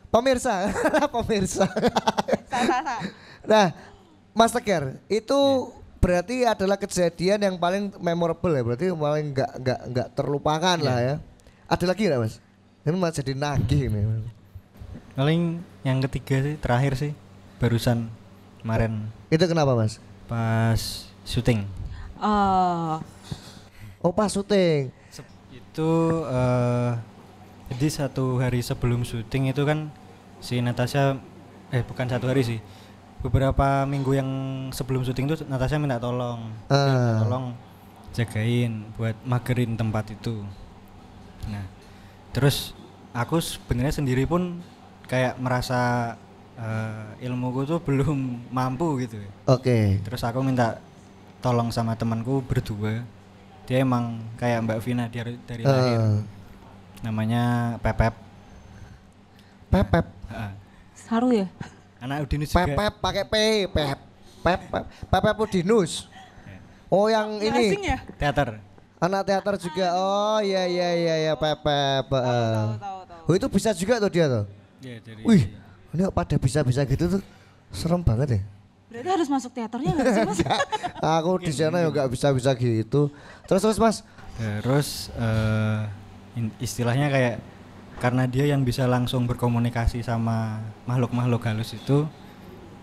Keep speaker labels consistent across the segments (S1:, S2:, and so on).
S1: Pemirsa, pemirsa.
S2: Sah.
S1: Nah, Mas Tegar, itu berarti adalah kejadian yang paling memorable ya, berarti paling nggak terlupakan lah ya. Ada lagi nggak Mas? Ini masih jadi nagih ini.
S3: Paling yang ketiga sih, terakhir sih, barusan kemarin
S1: Itu kenapa Mas?
S3: pas syuting.
S2: Oh,
S1: Oh pas syuting.
S3: Itu jadi satu hari sebelum syuting itu kan si Natasha bukan satu hari sih, beberapa minggu yang sebelum syuting itu Natasha minta tolong tolong jagain buat magerin tempat itu. Nah terus aku sebenarnya sendiri pun kayak merasa ilmuku tuh belum mampu gitu.
S1: Oke.
S3: Terus aku minta tolong sama temanku berdua, dia emang kayak Mbak Vina dari lahir, namanya Pepep.
S1: Pepep.
S2: Saru ya?
S3: Anak Udinus juga.
S1: Pepep pakai P, Pepep Udinus. Oh yang ini
S2: Asing ya?
S3: Teater.
S1: anak teater juga. Oh iya Pepep.
S2: Tahu.
S1: Oh itu bisa juga tuh dia tuh.
S3: Ya, dari
S1: Wih, ini kok pada bisa gitu tuh. Serem banget ya.
S2: Berarti harus masuk teaternya nggak sih Mas?
S1: Aku di sana ya nggak bisa gitu. Terus Mas.
S3: Terus istilahnya kayak karena dia yang bisa langsung berkomunikasi sama makhluk-makhluk halus itu,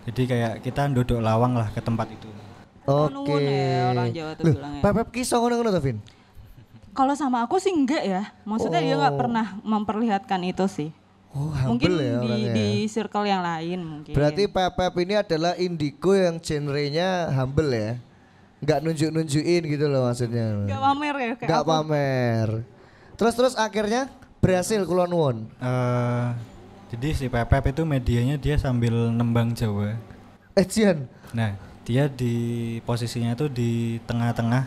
S3: jadi kayak kita duduk lawang lah ke tempat itu.
S1: Oke.
S2: Ya, orang Jawa tuh
S1: Loh,
S2: bilangnya.
S1: Pepep kisah ngono-ngono tuh Vin.
S2: Kalau sama aku sih enggak ya. Maksudnya dia nggak pernah memperlihatkan itu sih.
S1: Oh,
S2: Mungkin
S1: humble ya orangnya.
S2: di circle yang lain mungkin.
S1: Berarti Pepep ini adalah indigo yang genrenya humble ya. Nggak nunjukin gitu loh maksudnya.
S2: Gak pamer ya kayak
S1: Nggak
S2: aku.
S1: pamer. Terus akhirnya berhasil kulon won.
S3: Jadi si Pepep itu medianya dia sambil nembang Jawa.
S1: Jian.
S3: Nah dia di posisinya tuh di tengah-tengah,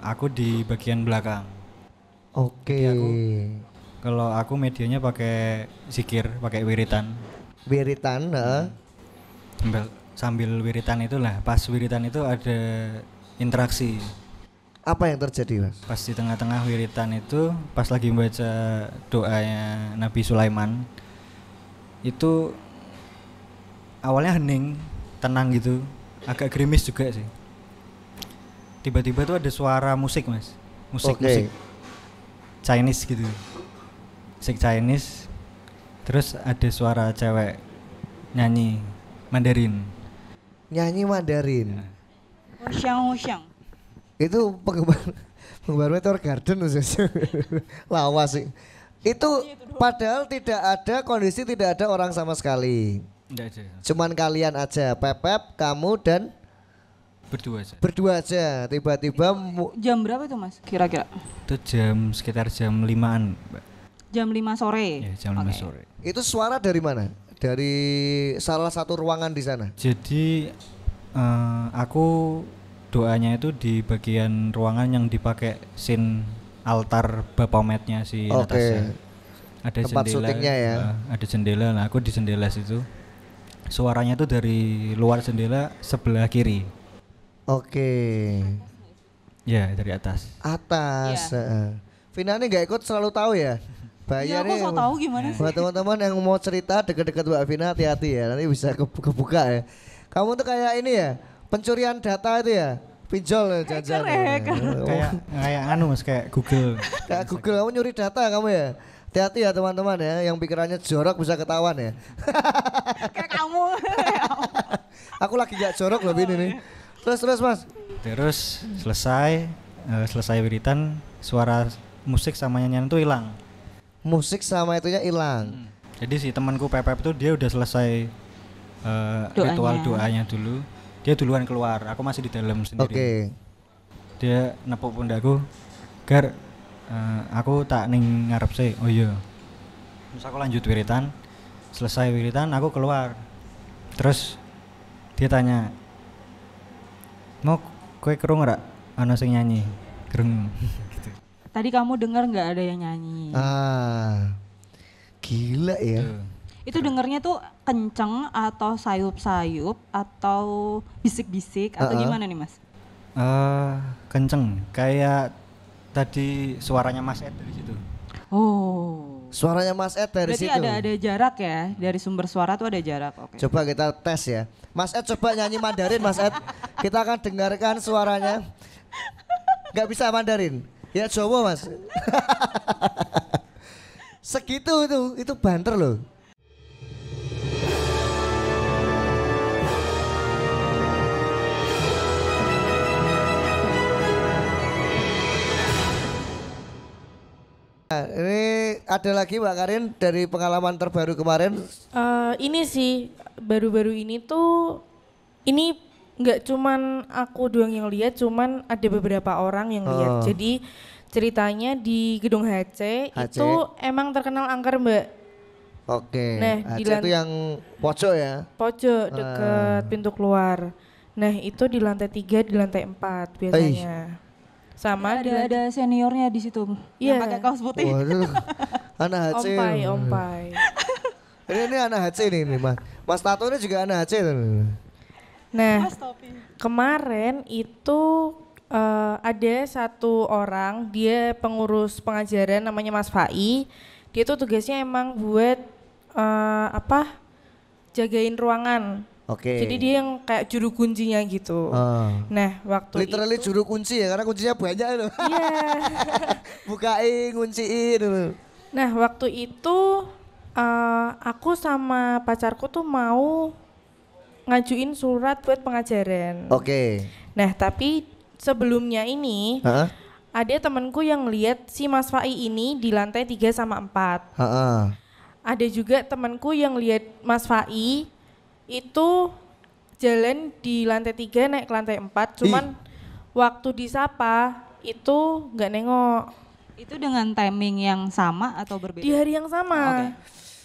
S3: aku di bagian belakang.
S1: Oke.
S3: Kalau aku medianya pakai zikir, pakai wiritan.
S1: Wiritan,
S3: Sambil wiritan itulah, pas wiritan itu ada interaksi.
S1: Apa yang terjadi Mas?
S3: Pas di tengah-tengah wiritan itu, pas lagi membaca doanya Nabi Sulaiman, itu awalnya hening, tenang gitu, agak gerimis juga sih. Tiba-tiba tuh ada suara musik Mas, musik Chinese gitu, musik Chinese. Terus ada suara cewek nyanyi Mandarin.
S1: Nyanyi Mandarin.
S2: Husyang.
S1: Itu penggemar Meteor Garden khususnya. Lawas sih. Itu padahal tidak ada kondisi, tidak ada orang sama sekali.
S3: Enggak aja.
S1: Cuman kalian aja, Pepep, kamu dan
S3: Berdua
S1: aja.
S3: aja.
S1: Tiba-tiba
S2: Jam berapa itu Mas kira-kira?
S3: Itu sekitar jam 5-an, Mbak.
S2: Jam 5 sore.
S3: Ya, jam 5 sore.
S1: itu suara dari mana? Dari salah satu ruangan di sana.
S3: Jadi aku doanya itu di bagian ruangan yang dipakai scene altar Baphometnya si Natasha. Ada
S1: tempat
S3: jendela,
S1: syutingnya ya.
S3: Ada jendela. Nah, aku di jendela situ. Suaranya tuh dari luar jendela sebelah kiri.
S1: Oke.
S3: Ya, dari atas.
S1: Atas. Vina ini nggak ikut selalu tahu ya.
S2: Iya, aku
S1: Bahaya nih.
S2: so tahu gimana sih.
S1: Buat teman-teman yang mau cerita deket-deket Mbak Vina, hati-hati ya. Nanti bisa kebuka ya. Kamu tuh kayak ini ya, pencurian data itu ya. Pinjol ya jangan-jangan.
S3: Kayak anu Mas, kayak Google.
S1: Kayak Google, kamu nyuri data kamu ya. Hati-hati ya teman-teman ya, yang pikirannya jorok bisa ketahuan ya.
S2: Kayak kamu.
S1: Aku lagi gak jorok loh Vin ini. Terus Mas.
S3: Terus selesai wiritan, suara musik sama nyanyian itu hilang.
S1: Musik sama itunya hilang.
S3: Jadi si temanku Pepep itu dia udah selesai ritual doanya dulu. Dia duluan keluar, aku masih di dalam sendiri.
S1: Oke.
S3: Dia nepuk pundakku, Gar, aku tak ning ngarep sih. Oh iya. Terus aku lanjut wiritan. Selesai wiritan aku keluar. Terus dia tanya, mau kowe kerung ora ana sing nyanyi? Kerung.
S2: Tadi kamu dengar nggak ada yang nyanyi?
S1: Gila ya.
S2: Itu dengernya tuh kenceng atau sayup-sayup atau bisik-bisik atau gimana nih Mas?
S3: Kenceng, kayak tadi suaranya Mas Ed dari situ.
S2: Oh.
S1: Suaranya Mas Ed dari
S2: Berarti
S1: situ.
S2: ada jarak ya, dari sumber suara tuh ada jarak. Oke.
S1: Coba kita tes ya. Mas Ed coba nyanyi Mandarin Mas Ed. Kita akan dengarkan suaranya. Gak bisa Mandarin. Ya Jawa Mas. Segitu itu banter loh. Nah, ini ada lagi Mbak Karin dari pengalaman terbaru kemarin.
S4: Ini sih baru-baru ini tuh ini nggak cuman aku doang yang lihat, cuman ada beberapa orang yang lihat. Jadi ceritanya di gedung HC, itu emang terkenal angker Mbak.
S1: Oke.
S4: Nah,
S1: HC itu yang pojok ya.
S4: Pojok deket pintu keluar. Nah itu di lantai 3, di lantai 4 biasanya. Sama
S2: Ada seniornya di situ.
S4: Iya.
S2: Yang pakai kaos putih.
S1: Waduh. Anak HC.
S4: Ompai.
S1: Ini anak HC ini Mas. Mas Tato ini juga anak HC.
S4: Nah, kemarin itu ada satu orang, dia pengurus pengajaran namanya Mas Fai. Dia tuh tugasnya emang buat jagain ruangan.
S1: Oke.
S4: Jadi dia yang kayak juru kuncinya gitu. Nah, waktu
S1: literally
S4: itu,
S1: juru kunci ya, karena kuncinya banyak loh.
S4: iya.
S1: Bukain, kunciin loh.
S4: Nah, waktu itu aku sama pacarku tuh mau ngajuin surat buat pengajaran.
S1: Oke.
S4: Nah, tapi sebelumnya ini ada temanku yang lihat si Mas Fai ini di lantai 3 sama 4. Ada juga temanku yang lihat Mas Fai itu jalan di lantai 3 naik ke lantai 4, cuman waktu disapa itu nggak nengok.
S2: Itu dengan timing yang sama atau berbeda?
S4: Di hari yang sama.
S2: Oke.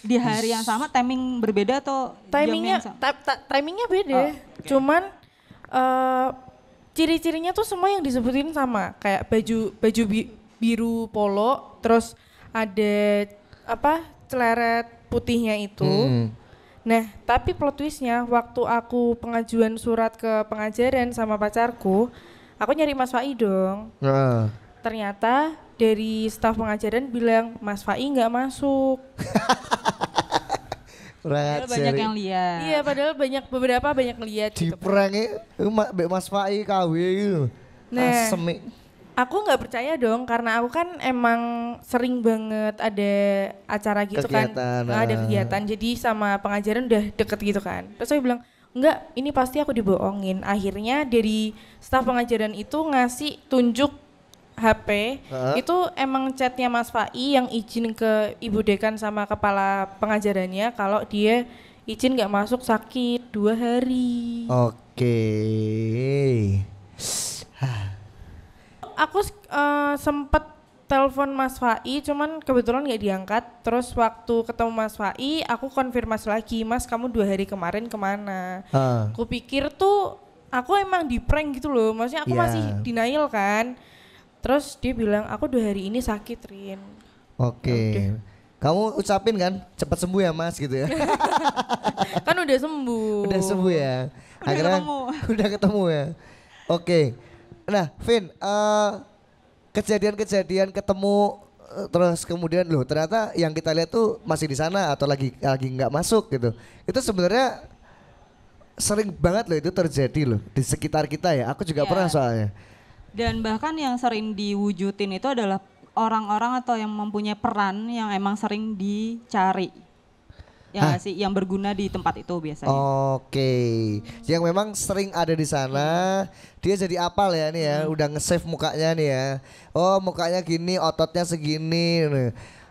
S2: Di hari yang sama timing berbeda atau
S4: Timingnya
S2: jam yang sama?
S4: timingnya beda. Cuman ciri-cirinya tuh semua yang disebutin sama, kayak baju biru polo, terus ada celeret putihnya itu. Nah, tapi plot twistnya waktu aku pengajuan surat ke pengajaran sama pacarku, aku nyari Mas Fai dong. Ternyata dari staf pengajaran bilang Mas Fai nggak masuk.
S2: Padahal banyak yang lihat.
S4: Iya, padahal beberapa banyak ngeliat
S1: Di
S4: gitu.
S1: prank Mas Fai KW gitu.
S4: Nah,
S1: Asem.
S4: aku nggak percaya dong, karena aku kan emang sering banget ada acara gitu
S1: Kegiatan,
S4: kan. Ada kegiatan, jadi sama pengajaran udah deket gitu kan. Terus aku bilang, enggak, ini pasti aku dibohongin. Akhirnya dari staf pengajaran itu ngasih tunjuk HP, itu emang chatnya Mas Fai yang izin ke Ibu Dekan sama kepala pengajarannya kalau dia izin nggak masuk sakit 2 hari.
S1: Oke.
S4: Aku sempet telepon Mas Fai, cuman kebetulan nggak diangkat. Terus waktu ketemu Mas Fai, aku konfirmasi lagi, Mas kamu 2 hari kemarin kemana? Aku pikir tuh aku emang di prank gitu loh, maksudnya aku masih denial kan. Terus dia bilang aku 2 hari ini sakit, Rin.
S1: Oke. Kamu ucapin kan cepat sembuh ya Mas gitu ya.
S4: Kan udah sembuh.
S1: Udah sembuh ya. Akhirnya udah ketemu ya. Oke. Nah, Vin, kejadian-kejadian ketemu terus kemudian loh ternyata yang kita lihat tuh masih di sana atau lagi nggak masuk gitu. Itu sebenarnya sering banget loh itu terjadi loh di sekitar kita ya. Aku juga pernah soalnya.
S2: Dan bahkan yang sering diwujudin itu adalah orang-orang atau yang mempunyai peran yang emang sering dicari. Ya nggak sih, yang berguna di tempat itu biasanya.
S1: Oke. Yang memang sering ada di sana, dia jadi apal ya nih ya, udah nge-save mukanya nih ya. Oh, mukanya gini, ototnya segini,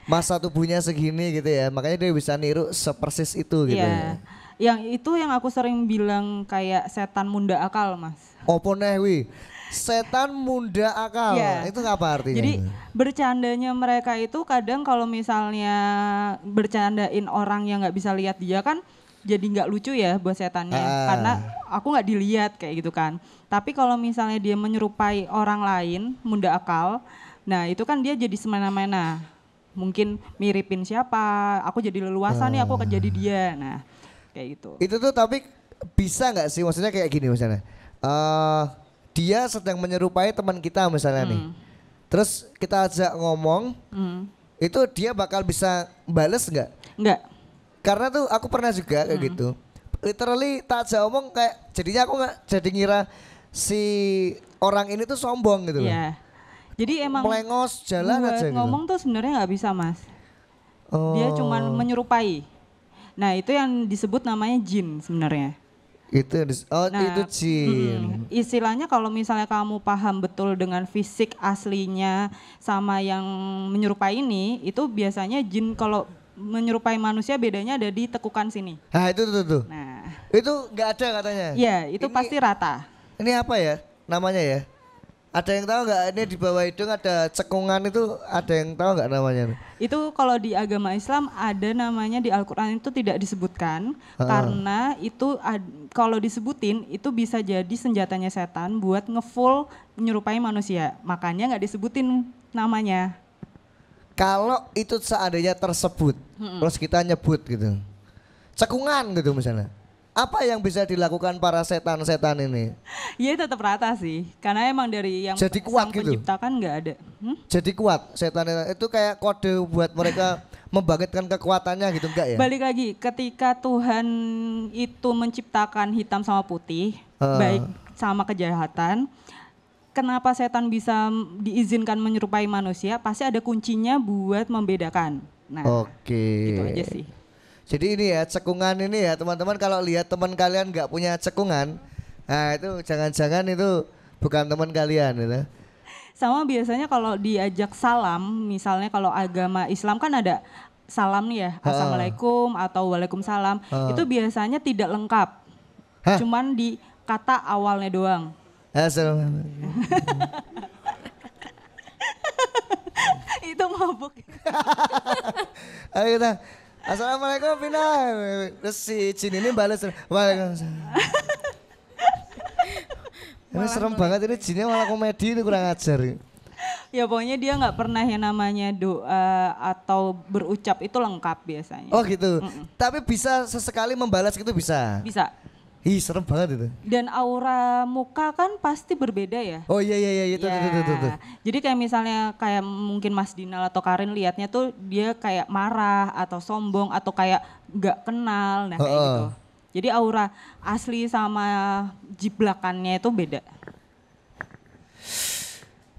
S1: massa tubuhnya segini gitu ya. Makanya dia bisa niru sepersis itu gitu.
S2: Iya. Yang itu yang aku sering bilang kayak setan munda akal, Mas.
S1: Opo neh wi? Setan munda akal.
S2: Yeah.
S1: Itu apa artinya?
S2: Jadi bercandanya mereka itu kadang kalau misalnya bercandain orang yang nggak bisa lihat dia kan jadi nggak lucu ya buat setannya karena aku nggak dilihat kayak gitu kan. Tapi kalau misalnya dia menyerupai orang lain munda akal, nah itu kan dia jadi semena-mena. Mungkin miripin siapa, aku jadi leluasa nih aku akan jadi dia. Nah kayak gitu.
S1: Itu tuh tapi bisa nggak sih maksudnya kayak gini misalnya. Dia sedang menyerupai teman kita misalnya nih. Terus kita ajak ngomong, itu dia bakal bisa bales nggak?
S2: Enggak.
S1: Karena tuh aku pernah juga kayak gitu. Literally tak aja omong kayak jadinya aku nggak jadi ngira si orang ini tuh sombong gitu loh.
S2: Iya. Jadi emang
S1: Melengos jalan
S2: buat
S1: aja gitu.
S2: ngomong tuh sebenarnya nggak bisa Mas. Dia
S1: Oh,
S2: cuman menyerupai. Nah itu yang disebut namanya jin sebenarnya.
S1: itu
S2: Nah,
S1: itu jin.
S2: Istilahnya kalau misalnya kamu paham betul dengan fisik aslinya sama yang menyerupai ini, itu biasanya jin kalau menyerupai manusia bedanya ada di tekukan sini.
S1: Nah itu tuh.
S2: Nah,
S1: Itu nggak ada katanya.
S2: iya itu
S1: Ini-
S2: pasti rata.
S1: Ini apa ya namanya ya? Ada yang tahu nggak? Ini di bawah hidung ada cekungan itu, ada yang tahu nggak namanya?
S2: Itu kalau di agama Islam ada namanya di Al-Quran itu tidak disebutkan karena itu kalau disebutin itu bisa jadi senjatanya setan buat ngefull menyerupai manusia. Makanya nggak disebutin namanya.
S1: Kalau itu seandainya tersebut, terus kita nyebut gitu, cekungan gitu misalnya, apa yang bisa dilakukan para setan-setan ini?
S2: Iya tetap rata sih, karena emang dari yang
S1: Jadi kuat
S2: sang
S1: gitu?
S2: pencipta kan nggak ada.
S1: Jadi kuat setan itu kayak kode buat mereka membangkitkan kekuatannya gitu enggak ya?
S2: Balik lagi, ketika Tuhan itu menciptakan hitam sama putih, baik sama kejahatan, kenapa setan bisa diizinkan menyerupai manusia? Pasti ada kuncinya buat membedakan. Nah,
S1: Oke.
S2: itu aja sih.
S1: Jadi ini ya cekungan ini ya teman-teman, kalau lihat teman kalian nggak punya cekungan, nah itu jangan-jangan itu bukan teman kalian gitu.
S2: Sama biasanya kalau diajak salam, misalnya kalau agama Islam kan ada salam nih ya, assalamualaikum atau waalaikumsalam, itu biasanya tidak lengkap,
S1: Hah?
S2: cuman di kata awalnya doang.
S1: Assalamualaikum.
S2: Itu mabuk.
S1: Ayo kita. Assalamualaikum Vina. Terus si Jin ini balas waalaikumsalam. Ini serem banget, ini jinnya malah komedi, ini kurang ajar.
S2: Ya pokoknya dia nggak pernah yang namanya doa atau berucap itu lengkap biasanya.
S1: Oh gitu. Tapi bisa sesekali membalas gitu bisa.
S2: Bisa.
S1: Ih serem banget itu.
S2: Dan aura muka kan pasti berbeda ya.
S1: Oh iya itu
S2: Ya,
S1: tuh.
S2: jadi kayak misalnya kayak mungkin Mas Dinal atau Karin lihatnya tuh dia kayak marah atau sombong atau kayak nggak kenal, nah kayak gitu. Jadi aura asli sama jiblakannya itu beda.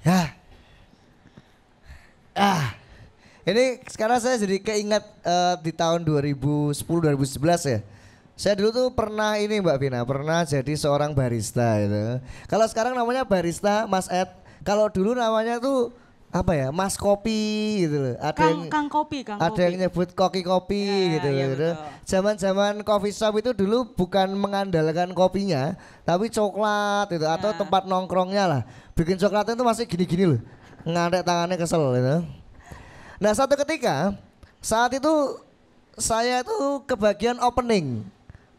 S1: Ya. Ini sekarang saya jadi keinget di tahun 2010-2011 ya. Saya dulu tuh pernah ini Mbak Vina, pernah jadi seorang barista gitu. Kalau sekarang namanya barista Mas Ed, kalau dulu namanya tuh apa ya, Mas Kopi gitu loh.
S2: Kang Kopi.
S1: Ada yang nyebut koki-kopi
S2: Ya,
S1: gitu.
S2: iya
S1: gitu.
S2: betul.
S1: Zaman-zaman coffee shop itu dulu bukan mengandalkan kopinya, tapi coklat gitu atau tempat nongkrongnya lah. Bikin coklatnya itu masih gini-gini loh. Ngadek tangannya kesel gitu. Nah, satu ketika saat itu saya tuh kebagian opening.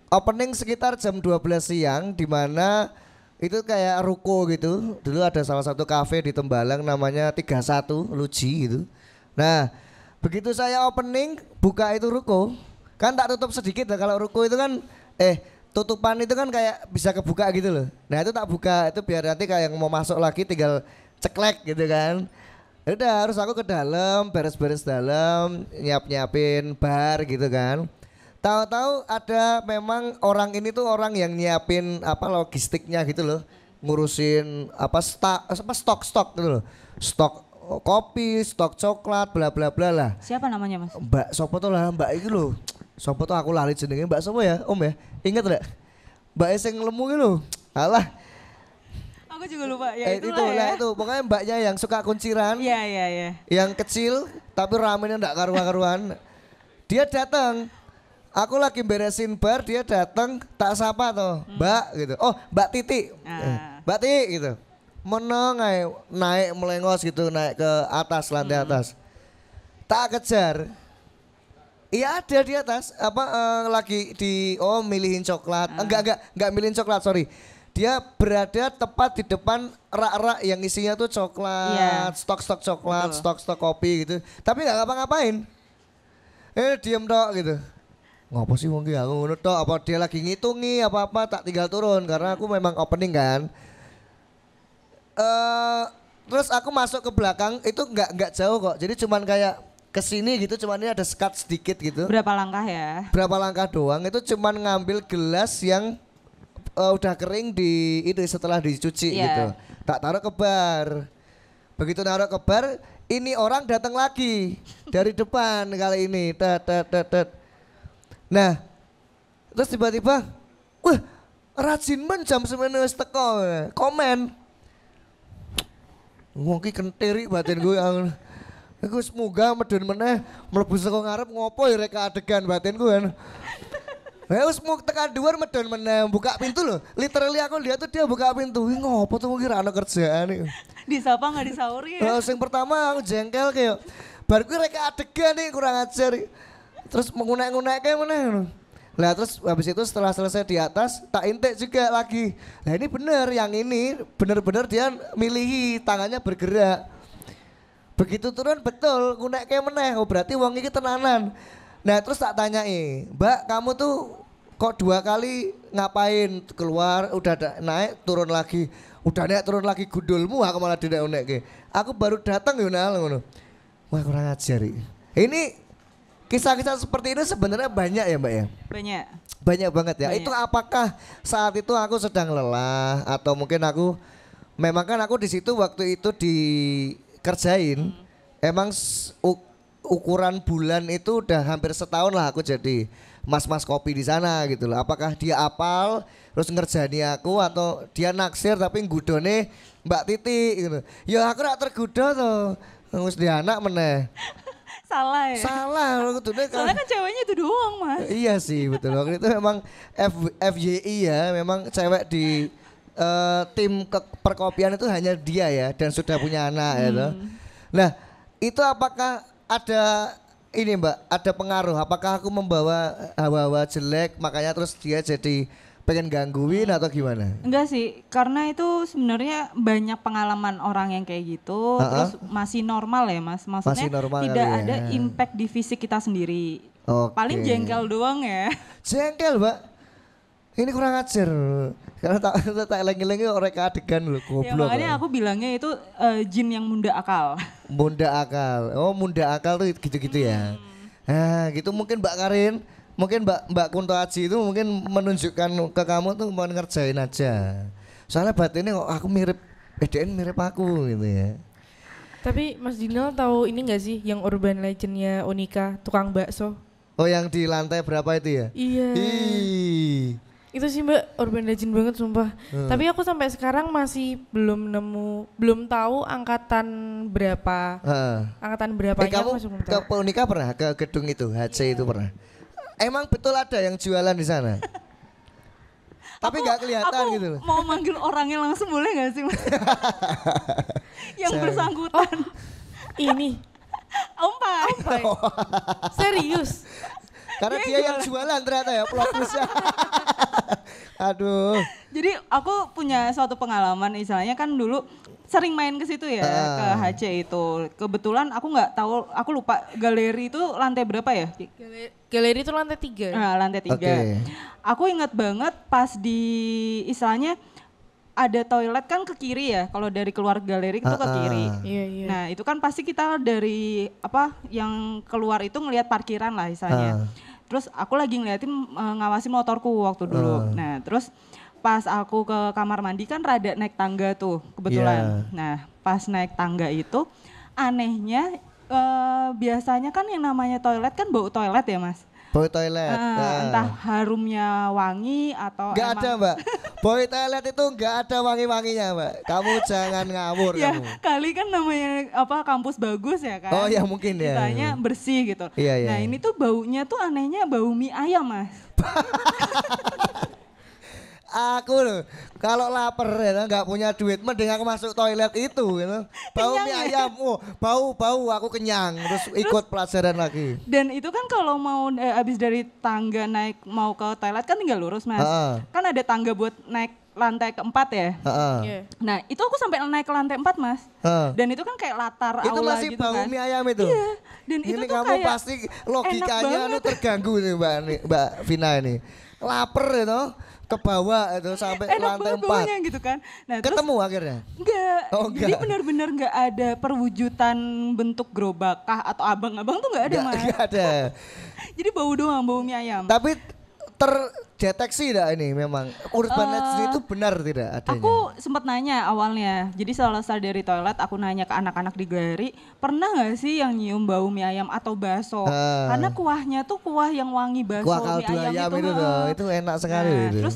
S1: Opening sekitar jam 12 siang di mana itu kayak ruko gitu. Dulu ada salah satu kafe di Tembalang namanya 31 Luji gitu. Nah, begitu saya opening buka itu ruko, kan tak tutup sedikit lah, kalau ruko itu kan tutupan itu kan kayak bisa kebuka gitu loh. Nah, itu tak buka, itu biar nanti kayak yang mau masuk lagi tinggal ceklek gitu kan. Ya udah harus aku ke dalam, beres-beres dalam, nyiapin bar gitu kan. Tahu-tahu ada memang orang ini tuh orang yang nyiapin apa logistiknya gitu loh, ngurusin apa stok gitu loh, stok kopi, stok coklat, bla bla bla lah.
S2: Siapa namanya Mas?
S1: Mbak Sopo tuh lah, Mbak itu loh, Sopo tuh aku lali jenenge, Mbak Sopo ya, Om ya, inget gak? Mbak sing lemu gitu loh, alah.
S2: Aku juga lupa. Ya
S1: Itu
S2: itulah
S1: lah
S2: ya.
S1: itu, pokoknya mbaknya yang suka kunciran,
S2: Iya.
S1: yang kecil tapi ramenya ndak karuan-karuan. Dia datang. Aku lagi beresin bar, dia datang, tak sapa toh, Mbak gitu. Oh, Mbak Titi. Mbak Titi gitu. Meneng naik melengos gitu, naik ke atas, lantai atas. Tak kejar. Iya ada di atas, lagi milihin coklat. Enggak milihin coklat, sorry. Dia berada tepat di depan rak-rak yang isinya tuh coklat, stok-stok coklat, stok-stok kopi gitu. Tapi nggak ngapa-ngapain. Diem tok gitu. Ngopo sih mungkin aku ngono tok, apa dia lagi ngitungi apa-apa, tak tinggal turun karena aku memang opening kan. Terus aku masuk ke belakang itu nggak jauh kok. Jadi cuman kayak kesini gitu, cuman ini ada sekat sedikit gitu.
S2: Berapa langkah ya?
S1: Berapa langkah doang, itu cuman ngambil gelas yang udah kering di itu setelah dicuci
S2: Iya.
S1: gitu. Tak taruh ke bar. Begitu naruh ke bar, ini orang datang lagi dari depan kali ini. Nah, terus tiba-tiba, wah, rajin men jam 9 wis teko. Komen. Wong ki kentiri batin gue yang aku semoga medun meneh mlebu saka ngarep ngopo ya rek adegan batinku kan. Ya wis mau tekan dhuwur medun meneh buka pintu loh. Literally aku lihat tuh dia buka pintu. Ih ngopo tuh mungkin ana kerjaan iki.
S2: Disapa nggak disauri ya?
S1: Sing pertama aku jengkel kayak bar kuwi rek adegan nih kurang ajar. Terus mengunek-ngunekke meneh. Lah terus habis itu setelah selesai di atas tak intek juga lagi. Nah ini bener yang ini bener-bener dia milihi tangannya bergerak. Begitu turun betul ngunekke meneh. Oh berarti wong iki tenanan. Nah terus tak tanyai, Mbak kamu tuh kok 2 kali ngapain keluar udah naik turun lagi. Udah naik turun lagi gundulmu aku malah tidak unekke. Aku baru datang yo nal ngono. Wah kurang ajar iki. Ini kisah-kisah seperti ini sebenarnya banyak ya Mbak ya?
S2: Banyak.
S1: Banyak banget ya.
S2: Banyak.
S1: Itu apakah saat itu aku sedang lelah atau mungkin aku memang kan aku di situ waktu itu dikerjain emang ukuran bulan itu udah hampir setahun lah aku jadi mas-mas kopi di sana gitu loh. Apakah dia apal terus ngerjani aku atau dia naksir tapi ngudone Mbak Titi gitu. Ya aku rak tergoda tuh. Wis di anak meneh.
S2: Salah ya?
S1: Salah aku tuh
S2: Soalnya kan ceweknya itu doang mas.
S1: Iya sih betul. Waktu itu memang FYI ya, memang cewek di tim perkopian itu hanya dia ya dan sudah punya anak ya toh. Nah, itu apakah ada ini Mbak, ada pengaruh? Apakah aku membawa hawa-hawa jelek makanya terus dia jadi pengen gangguin atau gimana?
S2: Enggak sih, karena itu sebenarnya banyak pengalaman orang yang kayak gitu, terus masih normal ya mas. Maksudnya
S1: Masih normal
S2: tidak
S1: kali ya.
S2: ada impact di fisik kita sendiri.
S1: Oke.
S2: Paling jengkel doang ya.
S1: Jengkel Mbak. Ini kurang ajar. Karena tak eling-elingi orang adegan loh
S2: Ya
S1: goblok.
S2: makanya aku bilangnya itu jin yang munda akal.
S1: Munda akal. Oh, munda akal tuh gitu-gitu ya. Nah, gitu mungkin Mbak Karin, mungkin Mbak Kunto Aji itu mungkin menunjukkan ke kamu tuh mau ngerjain aja. Soalnya batinnya kok aku mirip BDN mirip aku gitu ya.
S4: Tapi Mas Dinal tahu ini nggak sih yang urban legendnya Unika tukang bakso?
S1: Oh, yang di lantai berapa itu ya?
S4: Iya.
S1: Ih.
S4: Itu sih Mbak urban legend banget sumpah. Tapi aku sampai sekarang masih belum tahu angkatan berapa. Angkatan berapanya
S1: Kamu
S4: aku masih belum
S1: ke
S4: tahu.
S1: Unika pernah ke gedung itu HC itu pernah? Emang betul ada yang jualan di sana? Tapi nggak kelihatan
S2: Aku
S1: gitu loh.
S2: mau manggil orangnya langsung boleh gak sih mas? Yang
S1: Saya-
S2: bersangkutan.
S4: Ini
S2: Om Pai.
S4: serius.
S1: Karena
S2: Dia
S1: dia yang jualan ternyata ya plot twistnya. Aduh.
S2: Jadi aku punya suatu pengalaman, misalnya kan dulu sering main ke situ ya, ke HC itu. Kebetulan aku nggak tahu, aku lupa galeri itu lantai berapa ya?
S4: Galeri itu lantai 3.
S2: Nah, lantai 3.
S1: Oke.
S2: Aku ingat banget pas di istilahnya ada toilet kan ke kiri ya, kalau dari keluar galeri itu ke kiri.
S4: Iya, iya.
S2: Nah itu kan pasti kita dari apa yang keluar itu ngelihat parkiran lah istilahnya. Terus aku lagi ngeliatin ngawasin motorku waktu dulu. Nah terus pas aku ke kamar mandi kan rada naik tangga tuh kebetulan. Nah pas naik tangga itu anehnya biasanya kan yang namanya toilet kan bau toilet ya mas.
S1: Boy toilet.
S2: Entah harumnya wangi atau
S1: Nggak ada Mbak. Boy toilet itu nggak ada wangi-wanginya Mbak. Kamu jangan ngawur
S2: ya
S1: kamu.
S2: kali kan namanya apa kampus bagus ya kan.
S1: Oh ya mungkin ya.
S2: Ditanya bersih gitu.
S1: Iya, iya.
S2: Nah ini tuh baunya tuh anehnya bau mie ayam mas.
S1: Aku loh, kalau lapar ya nggak punya duit, mending aku masuk toilet itu, gitu. Bau
S2: Kenyang
S1: mie
S2: ya?
S1: ayam, bau aku kenyang, terus ikut pelajaran lagi.
S2: Dan itu kan kalau mau abis dari tangga naik mau ke toilet kan tinggal lurus mas. Kan ada tangga buat naik lantai keempat ya.
S4: Iya.
S2: Nah itu aku sampai naik ke lantai 4 mas. Dan itu kan kayak latar
S1: Itu
S2: aula
S1: masih
S2: gitu
S1: bau
S2: kan.
S1: mie ayam itu.
S2: Iya. Dan
S1: Ini
S2: itu tuh
S1: kamu
S2: kayak
S1: pasti logikanya
S2: enak banget.
S1: terganggu nih Mbak Vina ini. Laper itu, ke bawah itu sampai
S2: Enak
S1: lantai sampai 4.
S2: baunya gitu kan. Nah, terus
S1: Ketemu akhirnya.
S2: enggak.
S1: Oh,
S2: Jadi
S1: enggak.
S2: benar-benar enggak ada perwujudan bentuk gerobak kah atau abang-abang tuh enggak ada, Mas.
S1: Enggak ada.
S2: Jadi bau doang, bau mie ayam.
S1: Tapi terdeteksi tidak ini memang urban legend itu benar tidak adanya?
S2: Aku sempat nanya awalnya. Jadi selesai dari toilet aku nanya ke anak-anak di galeri, pernah nggak sih yang nyium bau mie ayam atau bakso? Karena kuahnya tuh kuah yang wangi bakso
S1: Kuah
S2: mie
S1: kaldu ayam itu
S2: heeh.
S1: loh, itu enak sekali
S2: Nah,
S1: itu.
S2: terus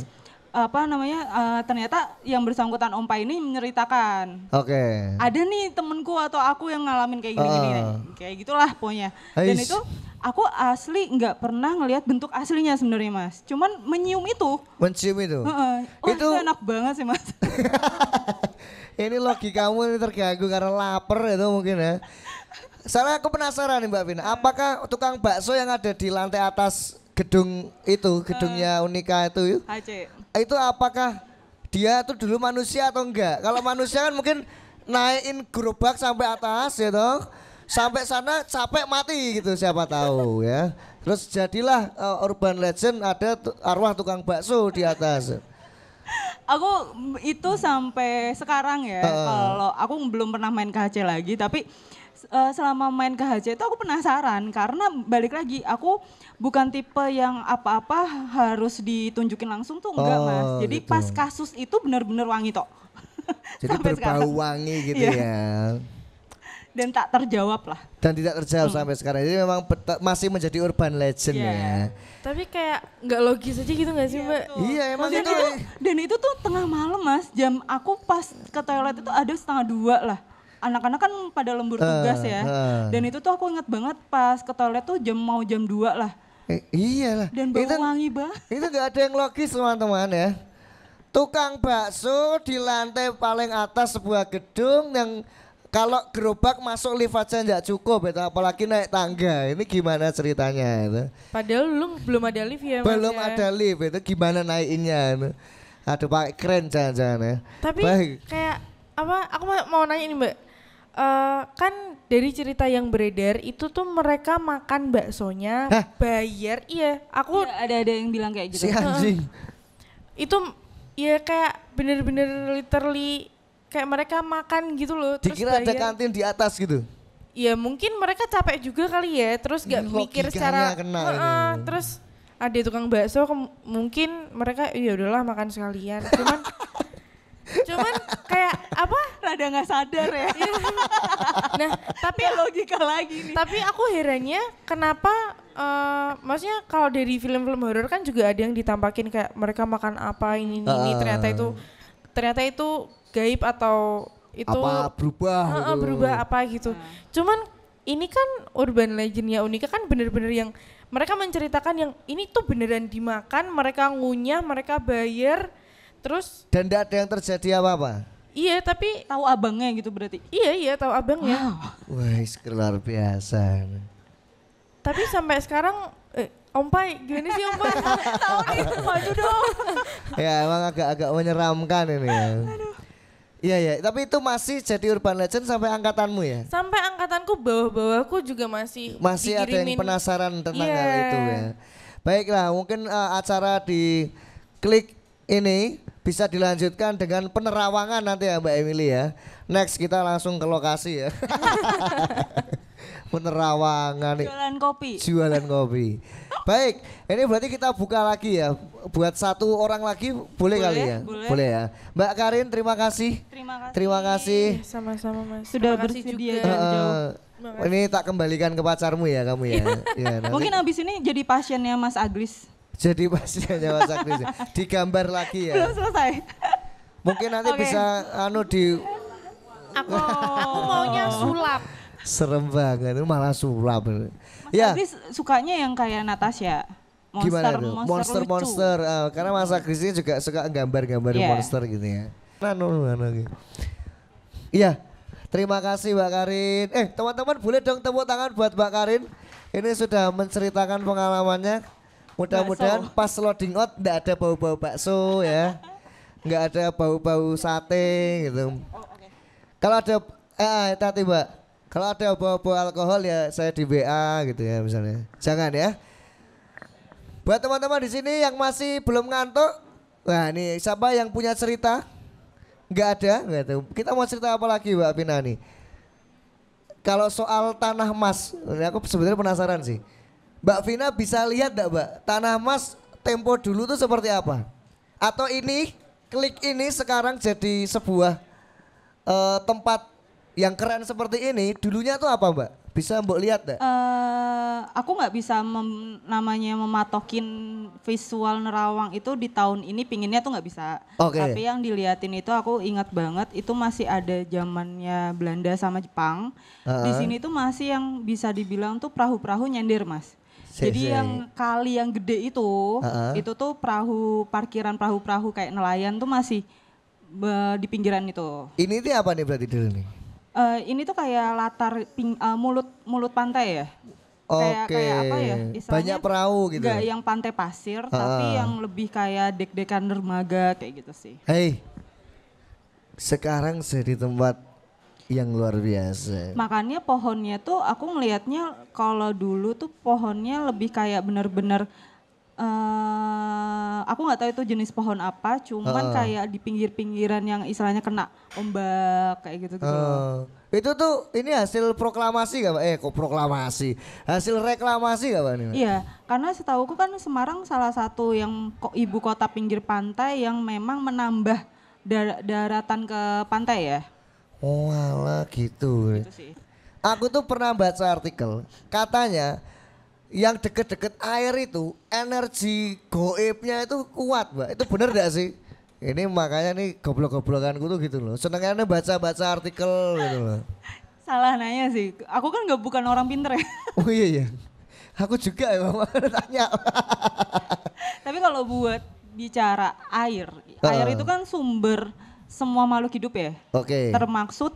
S2: apa namanya ternyata yang bersangkutan Ompa ini menceritakan
S1: Oke.
S2: ada nih temenku atau aku yang ngalamin kayak gini-gini kayak gitulah pokoknya. Dan
S1: Ais.
S2: itu aku asli nggak pernah ngelihat bentuk aslinya sebenarnya Mas. Cuman menyium itu.
S1: Mencium itu.
S2: Heeh. Wah, itu enak banget sih Mas.
S1: Ini logikamu ini terganggu karena lapar itu mungkin ya. Soalnya aku penasaran nih Mbak Vina, apakah tukang bakso yang ada di lantai atas gedung itu, gedungnya Unika itu,
S2: HC.
S1: itu apakah dia tuh dulu manusia atau enggak? Kalau manusia kan mungkin naikin gerobak sampai atas ya toh. Sampai sana capek mati gitu siapa tahu ya. Terus jadilah urban legend ada arwah tukang bakso di atas.
S2: Aku itu sampai sekarang ya, kalau aku belum pernah main ke HC lagi, tapi selama main ke HC itu aku penasaran karena balik lagi aku bukan tipe yang apa-apa harus ditunjukin langsung tuh enggak Mas. Jadi
S1: gitu.
S2: pas kasus itu benar-benar wangi tok.
S1: Jadi
S2: Sampai
S1: berbau
S2: sekarang.
S1: wangi gitu
S2: Iya.
S1: ya.
S2: Dan tak terjawab lah.
S1: Dan tidak terjawab sampai sekarang. Jadi memang masih menjadi urban legend
S2: Iya.
S1: ya.
S4: Tapi kayak nggak logis aja gitu nggak sih Mbak?
S1: Iya emang
S2: Dan
S1: itu.
S2: itu tuh tengah malam Mas. Jam aku pas ke toilet itu ada 1:30 lah. Anak-anak kan pada lembur tugas ya. Dan itu tuh aku inget banget pas ke toilet tuh jam 2 lah.
S1: Iyalah.
S2: Dan bau
S1: Itu,
S2: wangi banget.
S1: itu gak ada yang logis teman-teman ya. Tukang bakso di lantai paling atas sebuah gedung yang kalau gerobak masuk lift aja nggak cukup itu apalagi naik tangga. Ini gimana ceritanya itu?
S4: Padahal dulu belum ada lift ya Mas.
S1: Belum
S4: ya.
S1: ada lift itu gimana naikinnya itu? Aduh pakai keren jangan-jangan ya.
S4: Tapi
S1: Baik.
S4: kayak apa? Aku mau nanya nih Mbak. Kan dari cerita yang beredar itu tuh mereka makan baksonya
S1: Hah?
S4: bayar. Iya, aku
S2: Iya, ada yang bilang kayak gitu.
S1: Si anjing.
S4: itu ya kayak bener-bener literally kayak mereka makan gitu loh. Terus
S1: Dikira ada
S4: bayar.
S1: kantin di atas gitu.
S4: Ya mungkin mereka capek juga kali ya. Terus gak
S1: Ini
S4: mikir
S1: logikanya
S4: secara
S1: kena
S4: Heeh,
S1: ini.
S4: terus ada tukang bakso mungkin mereka ya udahlah makan sekalian. Cuman kayak apa?
S2: Rada nggak sadar ya.
S4: Nah, tapi
S2: Logika lagi nih.
S4: Tapi aku herannya kenapa maksudnya kalau dari film-film horor kan juga ada yang ditampakin kayak mereka makan apa ini ternyata itu gaib atau itu
S1: Apa berubah gitu.
S4: berubah apa gitu. Cuman ini kan urban legendnya Unika kan bener-bener yang mereka menceritakan yang ini tuh beneran dimakan, mereka ngunyah, mereka bayar, terus
S1: Dan tidak ada yang terjadi apa-apa.
S4: iya tapi
S2: Tahu abangnya gitu berarti.
S4: iya tahu abangnya.
S1: Wah, luar biasa.
S4: Tapi sampai sekarang Ompai gimana sih Ompai?
S2: Tahu nih, maju dong.
S1: Ya emang agak-agak menyeramkan ini ya. Iya ya, tapi itu masih jadi urban legend sampai angkatanmu ya?
S4: Sampai angkatanku bawah-bawahku juga masih
S1: Masih ada yang
S4: dikirimin.
S1: penasaran tentang
S4: Iya.
S1: hal itu ya. Baiklah, mungkin acara di Klik ini bisa dilanjutkan dengan penerawangan nanti ya Mbak Emily ya. Next kita langsung ke lokasi ya. Penerawangan nih.
S2: Jualan kopi.
S1: Jualan kopi. Baik, ini berarti kita buka lagi ya. Buat satu orang lagi boleh kali ya?
S2: boleh.
S1: Ya. Mbak Karin terima kasih.
S2: Terima kasih.
S1: Terima kasih.
S4: Sama-sama Mas.
S2: Sudah
S4: Terima kasih
S2: bersedia
S4: juga.
S2: jauh-jauh.
S1: Ini tak kembalikan ke pacarmu ya kamu ya. Ya, nanti
S2: Mungkin abis ini jadi pasiennya Mas Aglis.
S1: jadi pasiennya Mas Agnes ya. Digambar lagi ya.
S2: Belum selesai.
S1: Mungkin nanti
S2: Oke.
S1: bisa di
S4: Aku maunya sulap.
S1: serem banget itu malah sulap.
S2: Mas
S1: Ya,
S2: Aglis sukanya yang kayak Natasha.
S1: gimana tuh?
S2: Monster lucu.
S1: Monster. Karena Mas Agnes ini juga suka gambar-gambar
S2: Iya.
S1: monster gitu ya. Gitu. Iya. Terima kasih Mbak Karin. Teman-teman boleh dong tepuk tangan buat Mbak Karin. Ini sudah menceritakan pengalamannya. Mudah-mudahan pas loading out enggak ada bau-bau bakso ya. Enggak ada bau-bau sate gitu. Kalau ada tadi Mbak, kalau ada bau-bau alkohol ya saya di WA gitu ya misalnya. Jangan ya. Buat teman-teman di sini yang masih belum ngantuk, Nah nih siapa yang punya cerita? Nggak ada, nggak tahu. Kita mau cerita apa lagi Mbak Vina nih? Kalau soal tanah emas, ini aku sebenarnya penasaran sih. Mbak Vina bisa lihat nggak Mbak, tanah emas tempo dulu tuh seperti apa? Atau ini klik ini sekarang jadi sebuah tempat yang keren seperti ini, dulunya tuh apa Mbak? Bisa Mbak lihat nggak?
S2: Aku nggak bisa namanya mematokin visual Nerawang itu di tahun ini pinginnya tuh nggak bisa.
S1: Oke.
S2: Tapi yang diliatin itu aku ingat banget itu masih ada zamannya Belanda sama Jepang. Di sini tuh masih yang bisa dibilang tuh perahu-perahu nyender Mas. Jadi yang kali yang gede itu tuh parkiran perahu-perahu kayak nelayan tuh masih di pinggiran itu.
S1: Ini tuh apa nih berarti dulu nih?
S2: Ini tuh kayak latar mulut pantai ya.
S1: Oke.
S2: Kayak apa ya? Istilahnya
S1: Banyak perahu gitu.
S2: Enggak yang pantai pasir, tapi yang lebih kayak dek-dekan dermaga kayak gitu sih.
S1: Hei, sekarang jadi tempat yang luar biasa.
S2: Makanya pohonnya tuh aku ngelihatnya kalau dulu tuh pohonnya lebih kayak bener-bener aku nggak tahu itu jenis pohon apa, cuman kayak di pinggir-pinggiran yang istilahnya kena ombak kayak gitu gitu.
S1: Itu tuh ini hasil proklamasi gak Pak? Kok proklamasi? Hasil reklamasi gak Pak?
S2: Iya, karena setauku kan Semarang salah satu yang ibu kota pinggir pantai yang memang menambah daratan ke pantai ya.
S1: Oh alah gitu.
S2: Gitu sih.
S1: Aku tuh pernah baca artikel, katanya yang deket-deket air itu energi goibnya itu kuat Mbak. Itu bener gak sih? Ini makanya nih goblok-goblokanku tuh gitu loh. Senengnya baca-baca artikel gitu loh.
S2: Salah nanya sih, aku kan bukan orang pinter ya.
S1: Oh iya iya. Aku juga ya Mama tanya.
S2: Tapi kalau buat bicara air itu kan sumber semua makhluk hidup ya.
S1: Oke.
S2: Termaksud